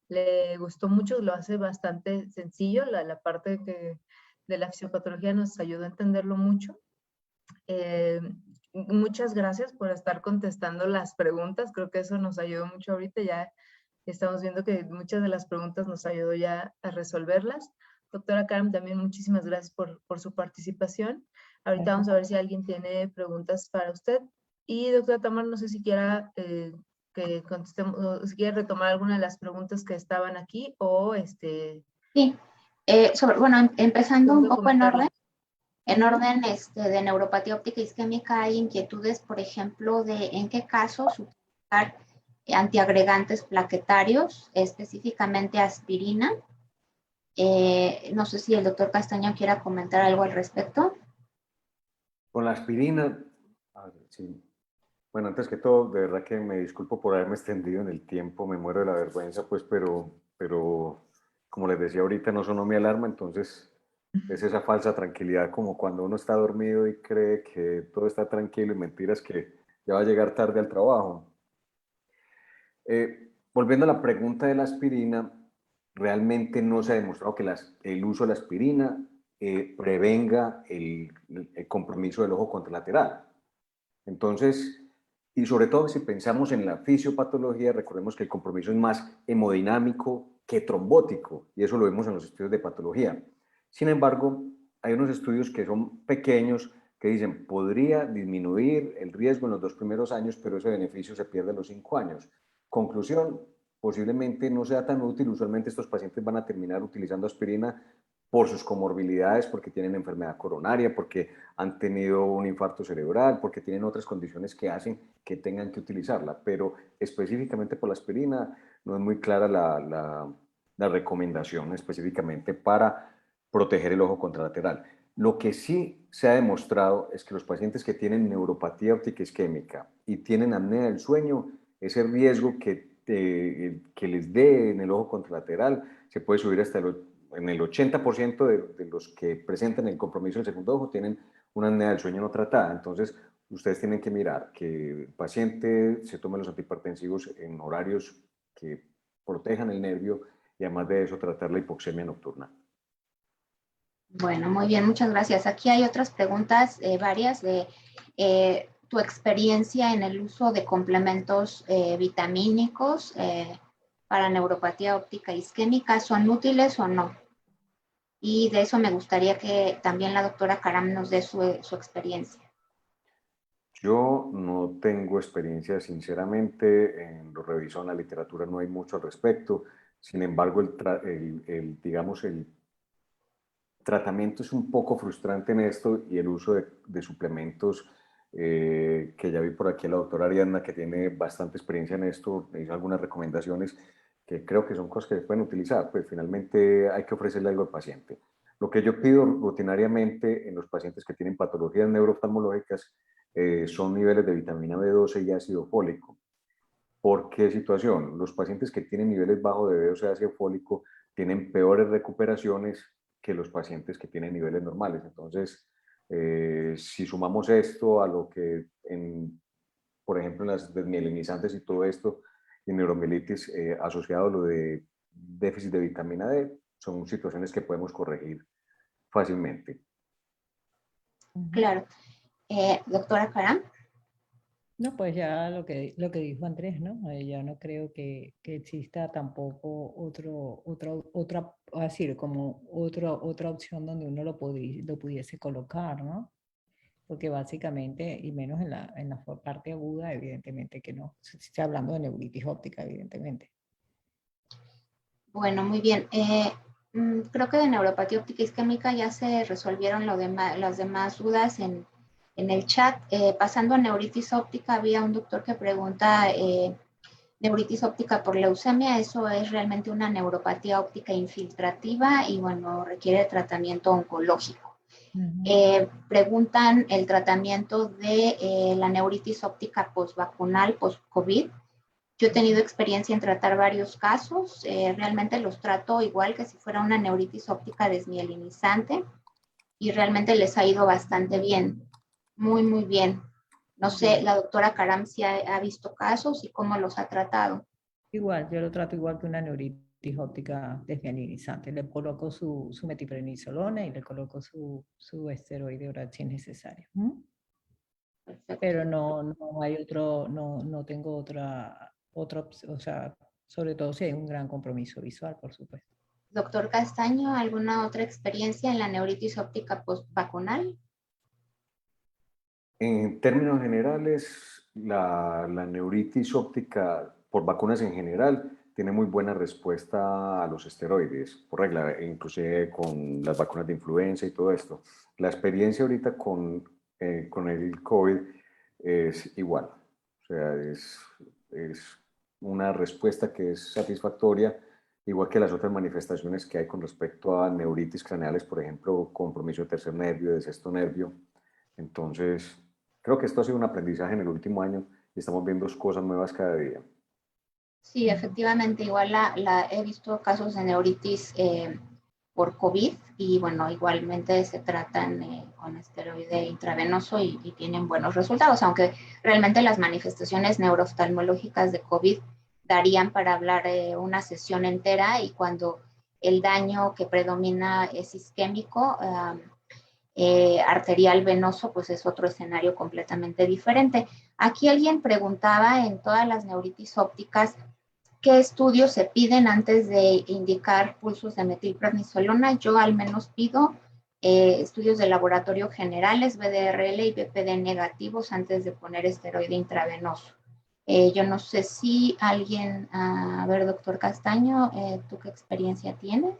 le gustó mucho, lo hace bastante sencillo, la parte de la fisiopatología nos ayudó a entenderlo mucho. Muchas gracias por estar contestando las preguntas, creo que eso nos ayudó mucho ahorita, ya estamos viendo que muchas de las preguntas nos ayudó ya a resolverlas. Doctora Karam, también muchísimas gracias por su participación. Ahorita vamos a ver si alguien tiene preguntas para usted. Y doctora Tamara, no sé si quiera que contestemos, o si quiere retomar alguna de las preguntas que estaban aquí o Sí, bueno, empezando un poco en orden. En orden de neuropatía óptica isquémica hay inquietudes, por ejemplo, de en qué casos utilizar antiagregantes plaquetarios, específicamente aspirina. No sé si el doctor Castaño quiera comentar algo al respecto. Con la aspirina, sí. Bueno, antes que todo, de verdad que me disculpo por haberme extendido en el tiempo, me muero de la vergüenza, pues, pero como les decía ahorita, no sonó mi alarma, entonces es esa falsa tranquilidad, como cuando uno está dormido y cree que todo está tranquilo y mentiras que ya va a llegar tarde al trabajo. Volviendo a la pregunta de la aspirina, realmente no se ha demostrado que el uso de la aspirina prevenga el compromiso del ojo contralateral. Entonces, y sobre todo si pensamos en la fisiopatología, recordemos que el compromiso es más hemodinámico que trombótico, y eso lo vemos en los estudios de patología. Sin embargo, hay unos estudios que son pequeños que dicen podría disminuir el riesgo en los 2 primeros años, pero ese beneficio se pierde a los 5 años. Conclusión, posiblemente no sea tan útil. Usualmente estos pacientes van a terminar utilizando aspirina por sus comorbilidades, porque tienen enfermedad coronaria, porque han tenido un infarto cerebral, porque tienen otras condiciones que hacen que tengan que utilizarla. Pero específicamente por la aspirina no es muy clara la recomendación específicamente para proteger el ojo contralateral. Lo que sí se ha demostrado es que los pacientes que tienen neuropatía óptica isquémica y tienen apnea del sueño, ese riesgo que les dé en el ojo contralateral se puede subir hasta en el 80% de los que presentan el compromiso del segundo ojo tienen una apnea del sueño no tratada. Entonces, ustedes tienen que mirar que el paciente se tome los antihipertensivos en horarios que protejan el nervio y además de eso tratar la hipoxemia nocturna. Bueno, muy bien, muchas gracias. Aquí hay otras preguntas varias de tu experiencia en el uso de complementos vitamínicos para neuropatía óptica isquémica. ¿Son útiles o no? Y de eso me gustaría que también la doctora Karam nos dé su experiencia. Yo no tengo experiencia, sinceramente, en lo reviso en la literatura, no hay mucho al respecto. Sin embargo, digamos, el tratamiento es un poco frustrante en esto y el uso de suplementos, que ya vi por aquí a la doctora Ariadna, que tiene bastante experiencia en esto, me hizo algunas recomendaciones que creo que son cosas que se pueden utilizar, pues finalmente hay que ofrecerle algo al paciente. Lo que yo pido rutinariamente en los pacientes que tienen patologías neuroftalmológicas son niveles de vitamina B12 y ácido fólico. ¿Por qué situación? Los pacientes que tienen niveles bajos de VO, ácido fólico, tienen peores recuperaciones que los pacientes que tienen niveles normales. Entonces, si sumamos esto a lo que, por ejemplo, en las desmielinizantes y todo esto, y neuromielitis asociado a lo de déficit de vitamina D, son situaciones que podemos corregir fácilmente. Claro. Doctora Karam. No, pues ya lo que dijo Andrés, ¿no? Ya no creo que exista tampoco otra, decir, como otra opción donde uno lo pudiese colocar, ¿no? Porque básicamente, y menos en la parte aguda, evidentemente que no. Estoy hablando de neuritis óptica, evidentemente. Bueno, muy bien. Creo que de neuropatía óptica isquémica ya se resolvieron las demás dudas en el chat. Pasando a neuritis óptica, había un doctor que pregunta, neuritis óptica por leucemia, eso es realmente una neuropatía óptica infiltrativa y bueno, requiere tratamiento oncológico. Preguntan el tratamiento de la neuritis óptica postvacunal, post-COVID. Yo he tenido experiencia en tratar varios casos, realmente los trato igual que si fuera una neuritis óptica desmielinizante y realmente les ha ido bastante bien, muy, muy bien. No sé, la doctora Karam si ha visto casos y cómo los ha tratado. Igual, yo lo trato igual que una neuritis óptica desmielinizante. Le coloco su metiprenisolona y le coloco su esteroide oral si es necesario. Perfecto. Pero no hay no tengo otra, o sea, sobre todo si hay un gran compromiso visual, por supuesto. Doctor Castaño, ¿alguna otra experiencia en la neuritis óptica postvacunal? En términos generales, la neuritis óptica por vacunas en general tiene muy buena respuesta a los esteroides, por regla, inclusive con las vacunas de influenza y todo esto. La experiencia ahorita con el COVID es igual, o sea, es una respuesta que es satisfactoria, igual que las otras manifestaciones que hay con respecto a neuritis craneales, por ejemplo, compromiso de tercer nervio, de sexto nervio. Entonces, creo que esto ha sido un aprendizaje en el último año y estamos viendo cosas nuevas cada día. Sí, efectivamente, igual he visto casos de neuritis por COVID y bueno, igualmente se tratan con esteroide intravenoso y tienen buenos resultados, aunque realmente las manifestaciones neurooftalmológicas de COVID darían para hablar una sesión entera y cuando el daño que predomina es isquémico, arterial venoso, pues es otro escenario completamente diferente. Aquí alguien preguntaba en todas las neuritis ópticas, ¿qué estudios se piden antes de indicar pulsos de metilprednisolona? Yo al menos pido estudios de laboratorio generales, BDRL y BPD negativos antes de poner esteroide intravenoso. Yo no sé si alguien, a ver, doctor Castaño, ¿tú qué experiencia tienes?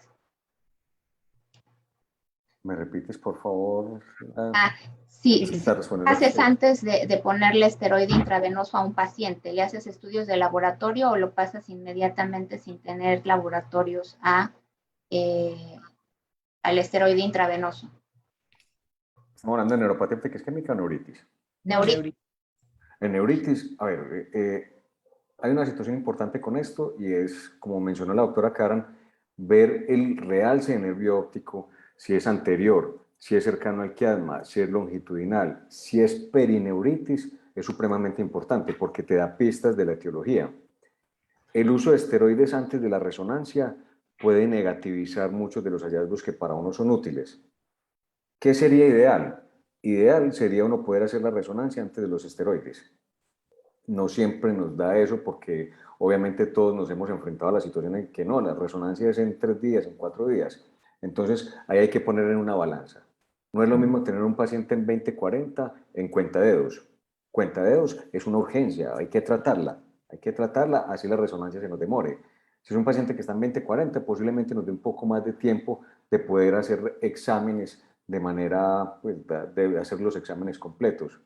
¿Me repites, por favor? Sí, Sí, sí. respondiendo. Haces antes de ponerle esteroide intravenoso a un paciente, ¿le haces estudios de laboratorio o lo pasas inmediatamente sin tener laboratorios al esteroide intravenoso? Estamos hablando de neuropatía óptica isquémica o neuritis. Neuritis. En neuritis, a ver, hay una situación importante con esto y es, como mencionó la doctora Karan, ver el realce de nervio óptico, si es anterior, si es cercano al quiasma, si es longitudinal, si es perineuritis, es supremamente importante porque te da pistas de la etiología. El uso de esteroides antes de la resonancia puede negativizar muchos de los hallazgos que para uno son útiles. ¿Qué sería ideal? Ideal sería uno poder hacer la resonancia antes de los esteroides. No siempre nos da eso porque obviamente todos nos hemos enfrentado a la situación en que no, la resonancia es en 3 días, en 4 días. Entonces ahí hay que poner en una balanza. No es lo mismo tener un paciente en 20/40 en cuentadedos. Cuentadedos es una urgencia, hay que tratarla, así la resonancia se nos demore. Si es un paciente que está en 20/40, posiblemente nos dé un poco más de tiempo de poder hacer exámenes de manera, pues, de hacer los exámenes completos.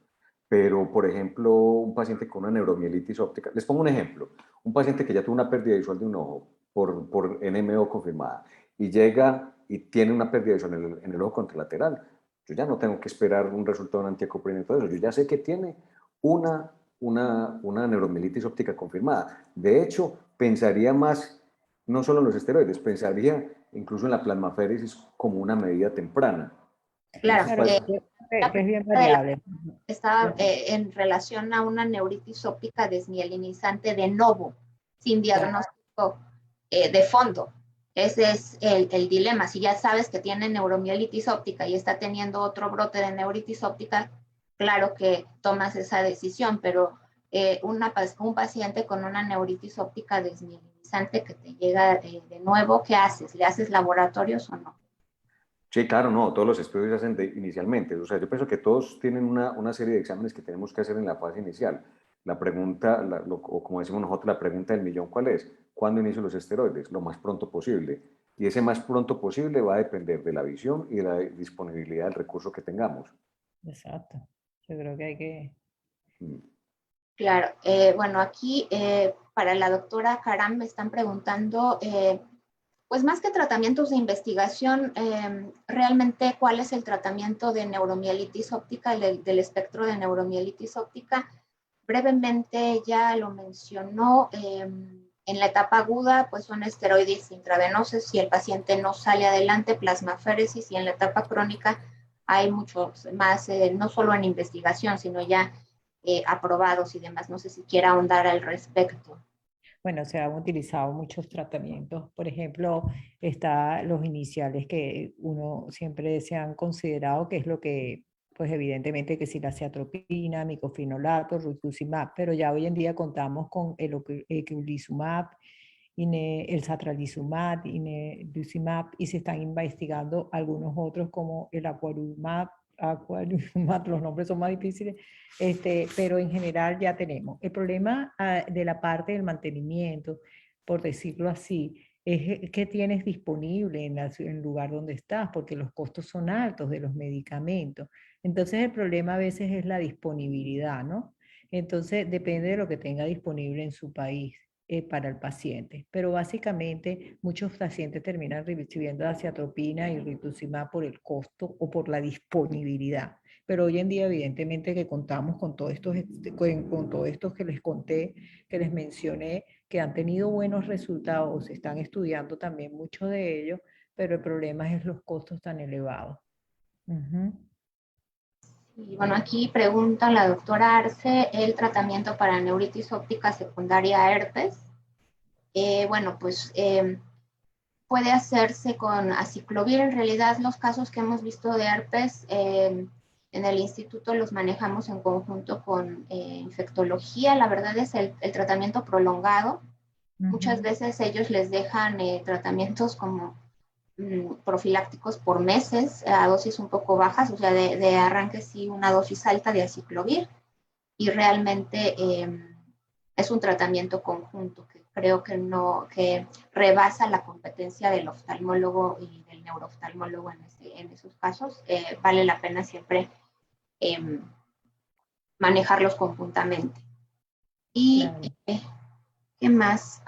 Pero, por ejemplo, un paciente con una neuromielitis óptica, les pongo un ejemplo, un paciente que ya tuvo una pérdida visual de un ojo por NMO confirmada y llega y tiene una pérdida visual en el ojo contralateral, yo ya no tengo que esperar un resultado de una antiecoprina y todo eso, yo ya sé que tiene una una neuromielitis óptica confirmada. De hecho, pensaría más, no solo en los esteroides, pensaría incluso en la plasmaféresis como una medida temprana. Claro, Claro, que es bien variable. estaba en relación a una neuritis óptica desmielinizante de novo, sin diagnóstico de fondo. Ese es el dilema. Si ya sabes que tiene neuromielitis óptica y está teniendo otro brote de neuritis óptica, claro que tomas esa decisión, pero un paciente con una neuritis óptica desmielinizante que te llega de nuevo, ¿qué haces? ¿Le haces laboratorios o no? Sí, claro, no, todos los estudios se hacen inicialmente. O sea, yo pienso que todos tienen una serie de exámenes que tenemos que hacer en la fase inicial. La pregunta, o como decimos nosotros, la pregunta del millón, ¿cuál es? ¿Cuándo inicio los esteroides? Lo más pronto posible. Y ese más pronto posible va a depender de la visión y de la disponibilidad del recurso que tengamos. Exacto. Yo creo que hay que... Claro, bueno, aquí para la doctora Karam me están preguntando, pues más que tratamientos de investigación, realmente cuál es el tratamiento de neuromielitis óptica, del espectro de neuromielitis óptica. Brevemente ya lo mencionó, en la etapa aguda pues son esteroides intravenosos si el paciente no sale adelante, plasmaféresis, y en la etapa crónica hay muchos más, no solo en investigación, sino ya aprobados y demás. No sé si quiera ahondar al respecto. Bueno, se han utilizado muchos tratamientos. Por ejemplo, está los iniciales que uno siempre se han considerado que es lo que, pues evidentemente que si la ciatropina, micofenolato, rituximab, pero ya hoy en día contamos con el eculizumab, el satralizumab, inelizumab, y se están investigando algunos otros como el aquarumab, los nombres son más difíciles, pero en general ya tenemos. El problema de la parte del mantenimiento, por decirlo así, es que tienes disponible en el lugar donde estás, porque los costos son altos de los medicamentos. Entonces el problema a veces es la disponibilidad, ¿no? Entonces depende de lo que tenga disponible en su país para el paciente. Pero básicamente muchos pacientes terminan recibiendo aciatropina y rituximab por el costo o por la disponibilidad. Pero hoy en día evidentemente que contamos con todos estos que les conté, que les mencioné, que han tenido buenos resultados, se están estudiando también muchos de ellos, pero el problema es los costos tan elevados. Y bueno, aquí pregunta la doctora Arce, el tratamiento para neuritis óptica secundaria a herpes. Bueno, pues puede hacerse con aciclovir. En realidad, los casos que hemos visto de herpes en el instituto los manejamos en conjunto con infectología. La verdad es el tratamiento prolongado. Muchas veces ellos les dejan tratamientos como profilácticos por meses, a dosis un poco bajas, o sea, de arranque sí una dosis alta de aciclovir, y realmente es un tratamiento conjunto que creo que rebasa la competencia del oftalmólogo y del neurooftalmólogo en esos casos. Vale la pena siempre manejarlos conjuntamente. Y ¿qué más?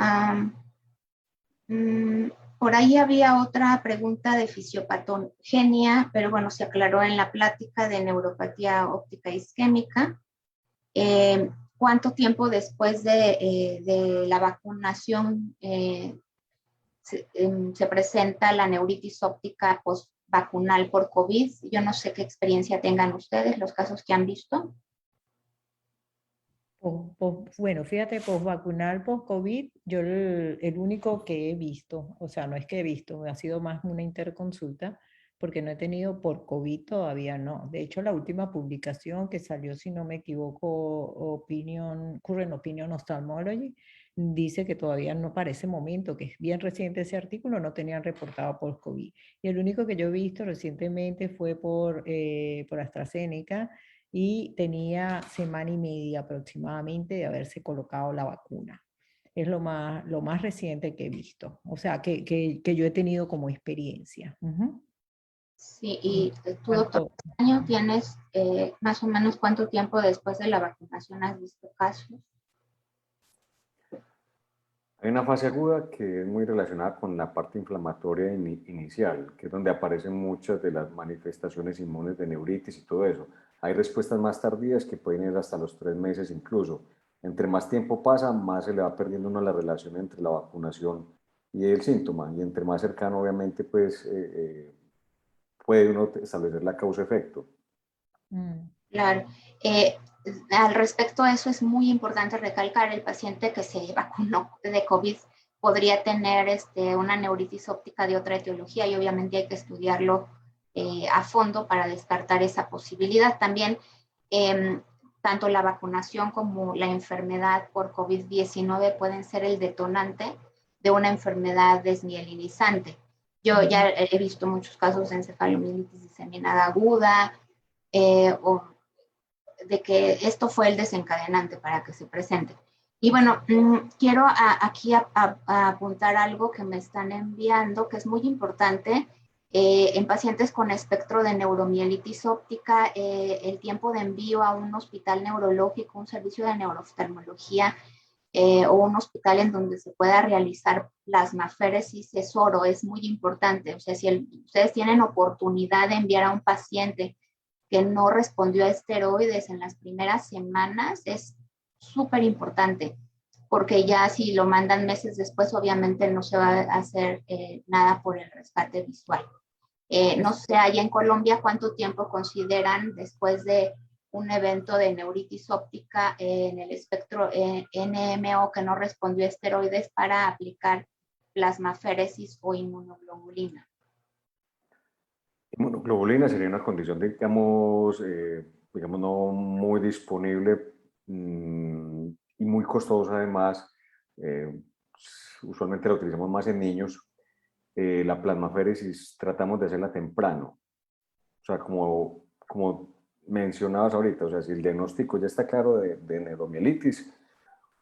Por ahí había otra pregunta de fisiopatogenia, pero bueno, se aclaró en la plática de neuropatía óptica isquémica. ¿Cuánto tiempo después de la vacunación se presenta la neuritis óptica postvacunal por COVID? Yo no sé qué experiencia tengan ustedes, los casos que han visto. Bueno, fíjate, postvacunal, post-COVID, yo el único que he visto, o sea, no es que he visto, ha sido más una interconsulta, porque no he tenido por COVID todavía no. De hecho, la última publicación que salió, si no me equivoco, Current Opinion Ophthalmology, dice que todavía no para ese momento, que es bien reciente ese artículo, no tenían reportado por COVID. Y el único que yo he visto recientemente fue por AstraZeneca, y tenía semana y media aproximadamente de haberse colocado la vacuna. Es lo más reciente que he visto, o sea, que yo he tenido como experiencia. Sí, y tú, doctor, ¿tienes más o menos cuánto tiempo después de la vacunación has visto casos? Hay una fase aguda que es muy relacionada con la parte inflamatoria inicial, que es donde aparecen muchas de las manifestaciones inmunes de neuritis y todo eso. Hay respuestas más tardías que pueden ir hasta los 3 meses incluso. Entre más tiempo pasa, más se le va perdiendo uno la relación entre la vacunación y el síntoma. Y entre más cercano, obviamente, pues puede uno establecer la causa-efecto. Claro. Al respecto a eso es muy importante recalcar, el paciente que se vacunó de COVID podría tener una neuritis óptica de otra etiología y obviamente hay que estudiarlo a fondo para descartar esa posibilidad. También tanto la vacunación como la enfermedad por COVID-19 pueden ser el detonante de una enfermedad desmielinizante. Yo ya he visto muchos casos de encefalomielitis diseminada aguda, o de que esto fue el desencadenante para que se presente. Y bueno, quiero aquí apuntar algo que me están enviando, que es muy importante. En pacientes con espectro de neuromielitis óptica, el tiempo de envío a un hospital neurológico, un servicio de neurooftalmología o un hospital en donde se pueda realizar plasmaféresis es oro, es muy importante. O sea, si ustedes tienen oportunidad de enviar a un paciente que no respondió a esteroides en las primeras semanas, es súper importante, porque ya si lo mandan meses después, obviamente no se va a hacer nada por el rescate visual. No sé, allá en Colombia, ¿cuánto tiempo consideran después de un evento de neuritis óptica en el espectro NMO que no respondió a esteroides para aplicar plasmaféresis o inmunoglobulina? Inmunoglobulina sería una condición, digamos, no muy disponible y muy costosa además. Usualmente la utilizamos más en niños. La plasmaféresis tratamos de hacerla temprano. O sea, como mencionabas ahorita, o sea, si el diagnóstico ya está claro de neuromielitis,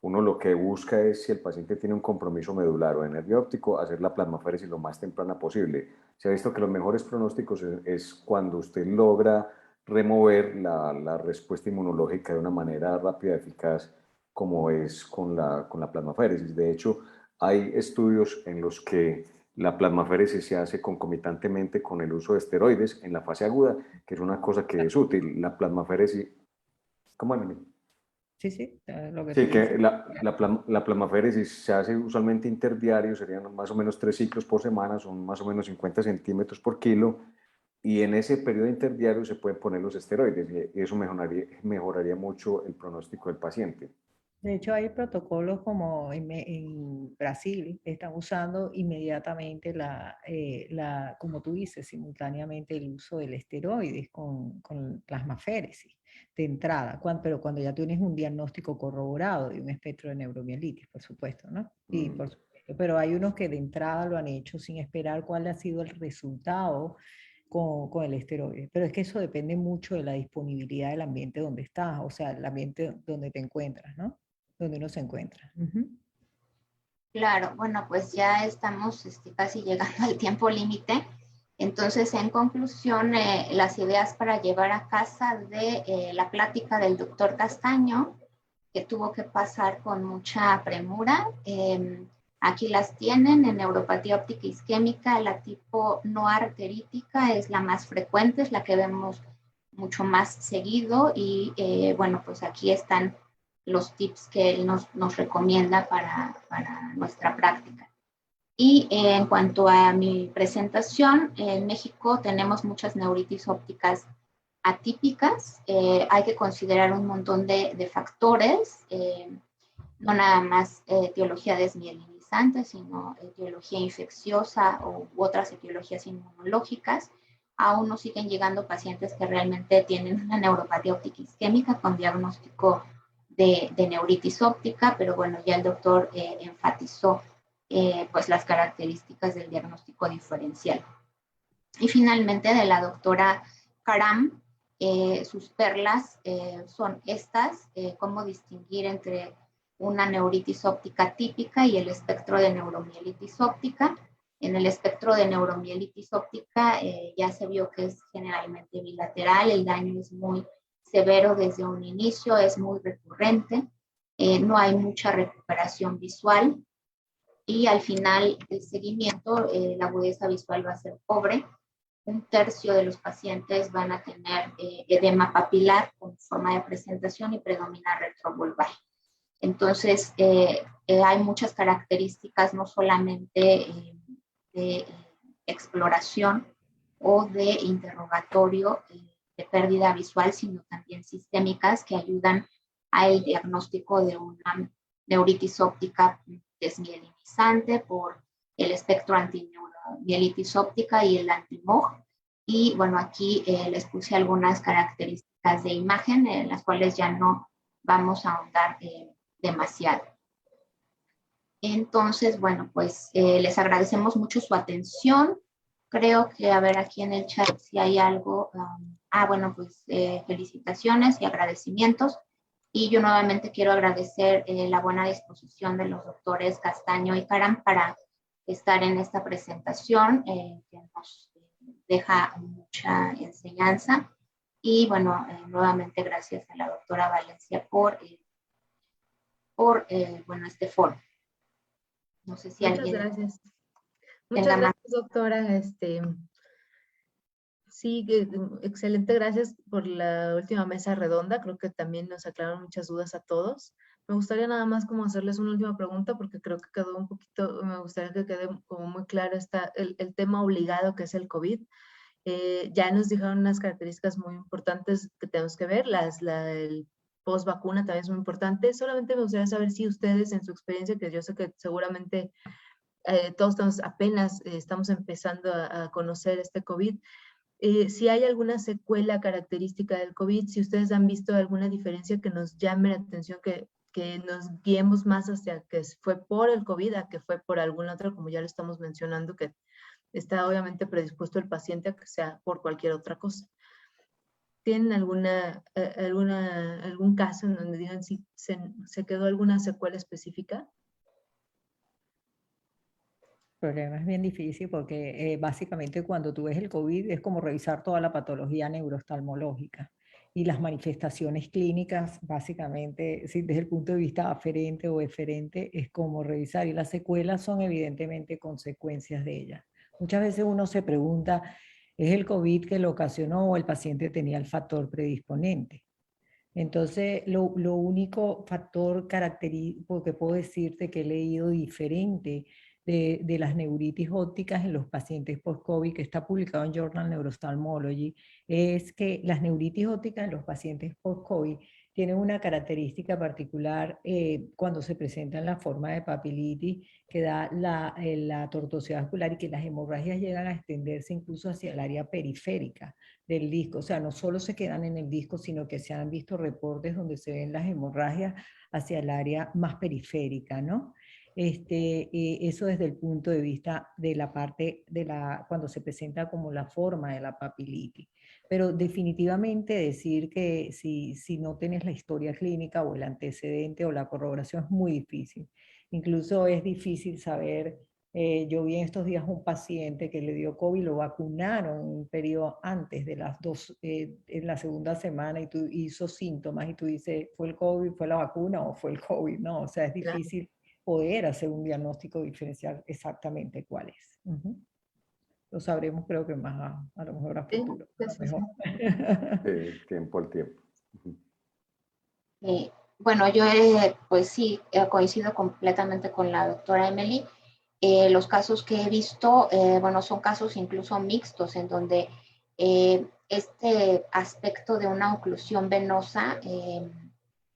uno lo que busca es, si el paciente tiene un compromiso medular o de nervio óptico, hacer la plasmaféresis lo más temprana posible. Se ha visto que los mejores pronósticos es cuando usted logra remover la respuesta inmunológica de una manera rápida y eficaz, como es con la plasmaféresis. De hecho, hay estudios en los que la plasmaféresis se hace concomitantemente con el uso de esteroides en la fase aguda, que es una cosa que es útil. La plasmaféresis, ¿cómo es? Sí, sí, lo que tú Sí, que dices. la plasmaféresis se hace usualmente interdiario, serían más o menos 3 ciclos por semana, son más o menos 50 centímetros por kilo, y en ese periodo interdiario se pueden poner los esteroides, y eso mejoraría mucho el pronóstico del paciente. De hecho, hay protocolos como en Brasil, están usando inmediatamente como tú dices, simultáneamente el uso del esteroides con plasmaféresis de entrada, pero cuando ya tienes un diagnóstico corroborado de un espectro de neuromielitis, por supuesto, ¿no? Y por supuesto, pero hay unos que de entrada lo han hecho sin esperar cuál ha sido el resultado con el esteroide. Pero es que eso depende mucho de la disponibilidad del ambiente donde estás, o sea, el ambiente donde te encuentras, ¿no? Donde uno se encuentra. Claro, bueno, pues ya estamos casi llegando al tiempo límite. Entonces, en conclusión, las ideas para llevar a casa de la plática del doctor Castaño, que tuvo que pasar con mucha premura. Aquí las tienen: en neuropatía óptica isquémica, la tipo no arterítica es la más frecuente, es la que vemos mucho más seguido, y bueno, pues aquí están los tips que él nos recomienda para nuestra práctica. Y en cuanto a mi presentación, en México tenemos muchas neuritis ópticas atípicas. Hay que considerar un montón de factores, no nada más etiología desmielinizante, sino etiología infecciosa u otras etiologías inmunológicas. Aún nos siguen llegando pacientes que realmente tienen una neuropatía óptica isquémica con diagnóstico de neuritis óptica, pero bueno, ya el doctor enfatizó pues las características del diagnóstico diferencial. Y finalmente, de la doctora Karam, sus perlas son estas: cómo distinguir entre una neuritis óptica típica y el espectro de neuromielitis óptica. En el espectro de neuromielitis óptica ya se vio que es generalmente bilateral, el daño es muy severo desde un inicio, es muy recurrente, no hay mucha recuperación visual. y al final del seguimiento la agudeza visual va a ser pobre. 1/3 de los pacientes van a tener edema papilar con forma de presentación y predomina retrovulvar. Entonces, hay muchas características, no solamente de exploración o de interrogatorio de pérdida visual, sino también sistémicas que ayudan al diagnóstico de una neuritis óptica desmielinizante por el espectro antimielitis óptica y el anti-MOG. Y bueno, aquí les puse algunas características de imagen en las cuales ya no vamos a ahondar demasiado. Entonces, bueno, pues les agradecemos mucho su atención. Creo que, a ver, aquí en el chat si hay algo. Bueno, pues felicitaciones y agradecimientos. Y yo nuevamente quiero agradecer la buena disposición de los doctores Castaño y Caram para estar en esta presentación que nos deja mucha enseñanza. Y bueno, nuevamente gracias a la doctora Valencia por bueno, este foro. No sé si Muchas alguien gracias. tenga Muchas más. gracias, doctora. Sí, excelente, gracias por la última mesa redonda. Creo que también nos aclararon muchas dudas a todos. Me gustaría nada más como hacerles una última pregunta porque creo que quedó un poquito, me gustaría que quede como muy claro el tema obligado que es el COVID. Ya nos dijeron unas características muy importantes que tenemos que ver, el post vacuna también es muy importante. Solamente me gustaría saber si ustedes en su experiencia, que yo sé que seguramente todos apenas estamos empezando a conocer este COVID, si hay alguna secuela característica del COVID, si ustedes han visto alguna diferencia que nos llame la atención, que nos guiemos más hacia que fue por el COVID a que fue por alguna otra, como ya lo estamos mencionando, que está obviamente predispuesto el paciente a que sea por cualquier otra cosa. ¿Tienen algún caso en donde digan si se quedó alguna secuela específica? El problema es bien difícil porque básicamente cuando tú ves el COVID es como revisar toda la patología neurooftalmológica y las manifestaciones clínicas, básicamente, si desde el punto de vista aferente o eferente, es como revisar y las secuelas son evidentemente consecuencias de ellas. Muchas veces uno se pregunta, ¿es el COVID que lo ocasionó o el paciente tenía el factor predisponente? Entonces, lo único factor característico que puedo decirte que he leído diferente de las neuritis ópticas en los pacientes post-COVID, que está publicado en Journal Neuroftalmology, es que las neuritis ópticas en los pacientes post-COVID tienen una característica particular cuando se presenta en la forma de papilitis que da la tortuosidad vascular y que las hemorragias llegan a extenderse incluso hacia el área periférica del disco. O sea, no solo se quedan en el disco, sino que se han visto reportes donde se ven las hemorragias hacia el área más periférica, ¿no? Eso desde el punto de vista de la parte cuando se presenta como la forma de la papilitis. Pero definitivamente decir que si no tienes la historia clínica o el antecedente o la corroboración es muy difícil. Incluso es difícil saber, yo vi en estos días un paciente que le dio COVID, lo vacunaron un periodo antes de las en la segunda semana y tú hizo síntomas y tú dices, ¿fue el COVID, fue la vacuna o fue el COVID? No, o sea, es difícil poder hacer un diagnóstico diferencial exactamente cuál es. Lo sabremos creo que más a lo mejor a futuro. Tiempo al tiempo. Bueno, yo pues sí, coincido completamente con la doctora Emily. Los casos que he visto, bueno, son casos incluso mixtos en donde este aspecto de una oclusión venosa,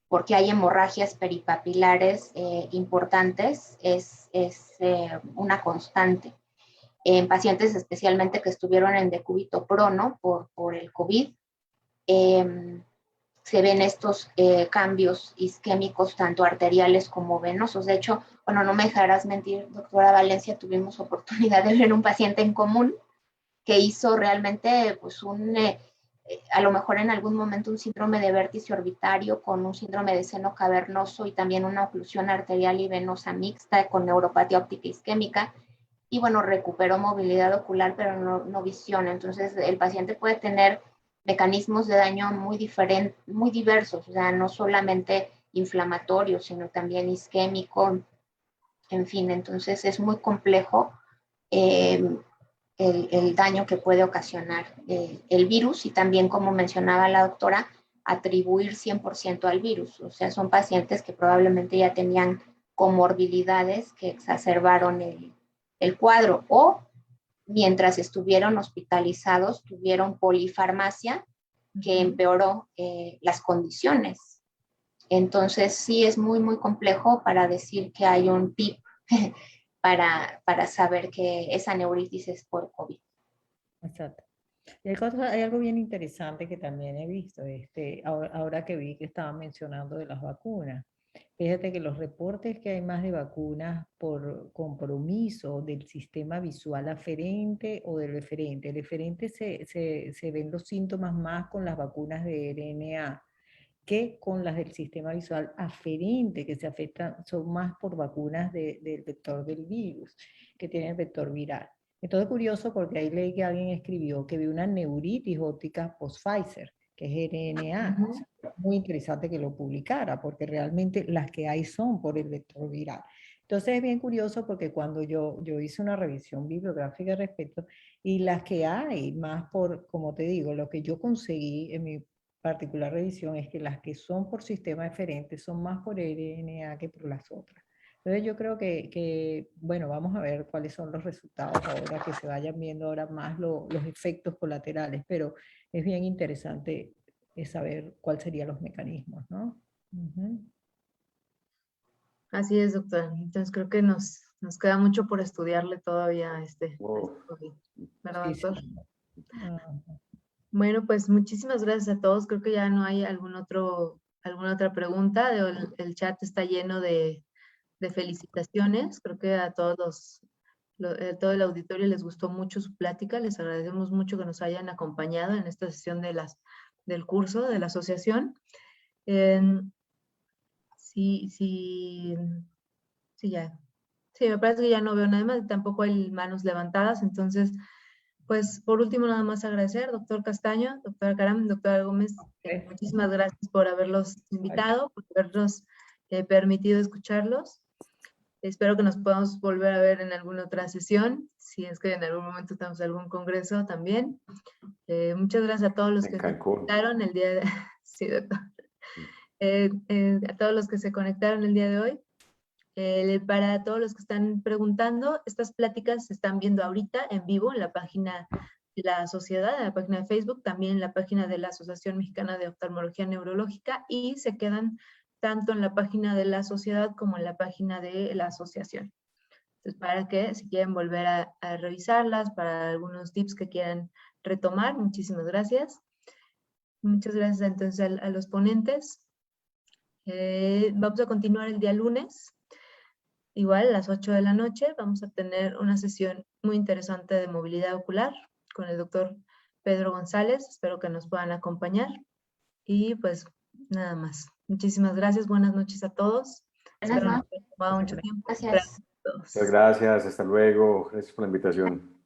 porque hay hemorragias peripapilares importantes, es una constante. En pacientes especialmente que estuvieron en decúbito prono por el COVID, se ven estos cambios isquémicos tanto arteriales como venosos. De hecho, bueno, no me dejarás mentir, doctora Valencia, tuvimos oportunidad de ver un paciente en común que hizo realmente pues a lo mejor en algún momento un síndrome de vértice orbitario con un síndrome de seno cavernoso y también una oclusión arterial y venosa mixta con neuropatía óptica isquémica. Y bueno, recuperó movilidad ocular, pero no visión. Entonces, el paciente puede tener mecanismos de daño muy diferentes, muy diversos, o sea, no solamente inflamatorios, sino también isquémico, en fin, entonces es muy complejo el daño que puede ocasionar el virus y también, como mencionaba la doctora, atribuir 100% al virus. O sea, son pacientes que probablemente ya tenían comorbilidades que exacerbaron el cuadro o mientras estuvieron hospitalizados tuvieron polifarmacia que empeoró las condiciones. Entonces sí es muy, muy complejo para decir que hay un tip para saber que esa neuritis es por COVID. Exacto. Y hay algo bien interesante que también he visto, ahora que vi que estaban mencionando de las vacunas. Fíjate que los reportes que hay más de vacunas por compromiso del sistema visual aferente o del eferente. El eferente se ven los síntomas más con las vacunas de RNA que con las del sistema visual aferente, que se afectan, son más por vacunas del vector del virus, que tiene el vector viral. Entonces, curioso, porque ahí leí que alguien escribió que vio una neuritis óptica post-Pfizer, que es RNA. O sea, muy interesante que lo publicara, porque realmente las que hay son por el vector viral. Entonces, es bien curioso porque cuando yo hice una revisión bibliográfica al respecto, y las que hay, más por, como te digo, lo que yo conseguí en mi particular revisión es que las que son por sistema eferente son más por RNA que por las otras. Entonces yo creo bueno, vamos a ver cuáles son los resultados ahora que se vayan viendo ahora más los efectos colaterales, pero es bien interesante saber cuáles serían los mecanismos, ¿no? Así es, doctora. Entonces creo que nos queda mucho por estudiarle todavía a este COVID. ¿Verdad, doctor? Sí. Bueno, pues muchísimas gracias a todos. Creo que ya no hay alguna otra pregunta. El chat está lleno de felicitaciones. Creo que a todos todo el auditorio les gustó mucho su plática. Les agradecemos mucho que nos hayan acompañado en esta sesión del curso de la asociación. Sí, me parece que ya no veo nada más, tampoco hay manos levantadas, entonces, pues, por último, nada más agradecer, doctor Castaño, doctora Caram, doctora Gómez, muchísimas gracias por haberlos invitado, por habernos permitido escucharlos. Espero que nos podamos volver a ver en alguna otra sesión, si es que en algún momento tenemos algún congreso también. Muchas gracias a todos los que se conectaron el día de... Sí, doctor. A todos los que se conectaron el día de hoy. Para todos los que están preguntando, estas pláticas se están viendo ahorita en vivo en la página de la sociedad, en la página de Facebook, también en la página de la Asociación Mexicana de Oftalmología Neurológica, y se quedan tanto en la página de la sociedad como en la página de la asociación. Entonces, para que si quieren volver a revisarlas, para algunos tips que quieran retomar, muchísimas gracias. Muchas gracias entonces a los ponentes. Vamos a continuar el día lunes. Igual a las 8 de la noche vamos a tener una sesión muy interesante de movilidad ocular con el doctor Pedro González. Espero que nos puedan acompañar. Y pues nada más. Muchísimas gracias. Buenas noches a todos. Espero no haber tomado mucho tiempo. Gracias. Muchas gracias. Hasta luego. Gracias por la invitación.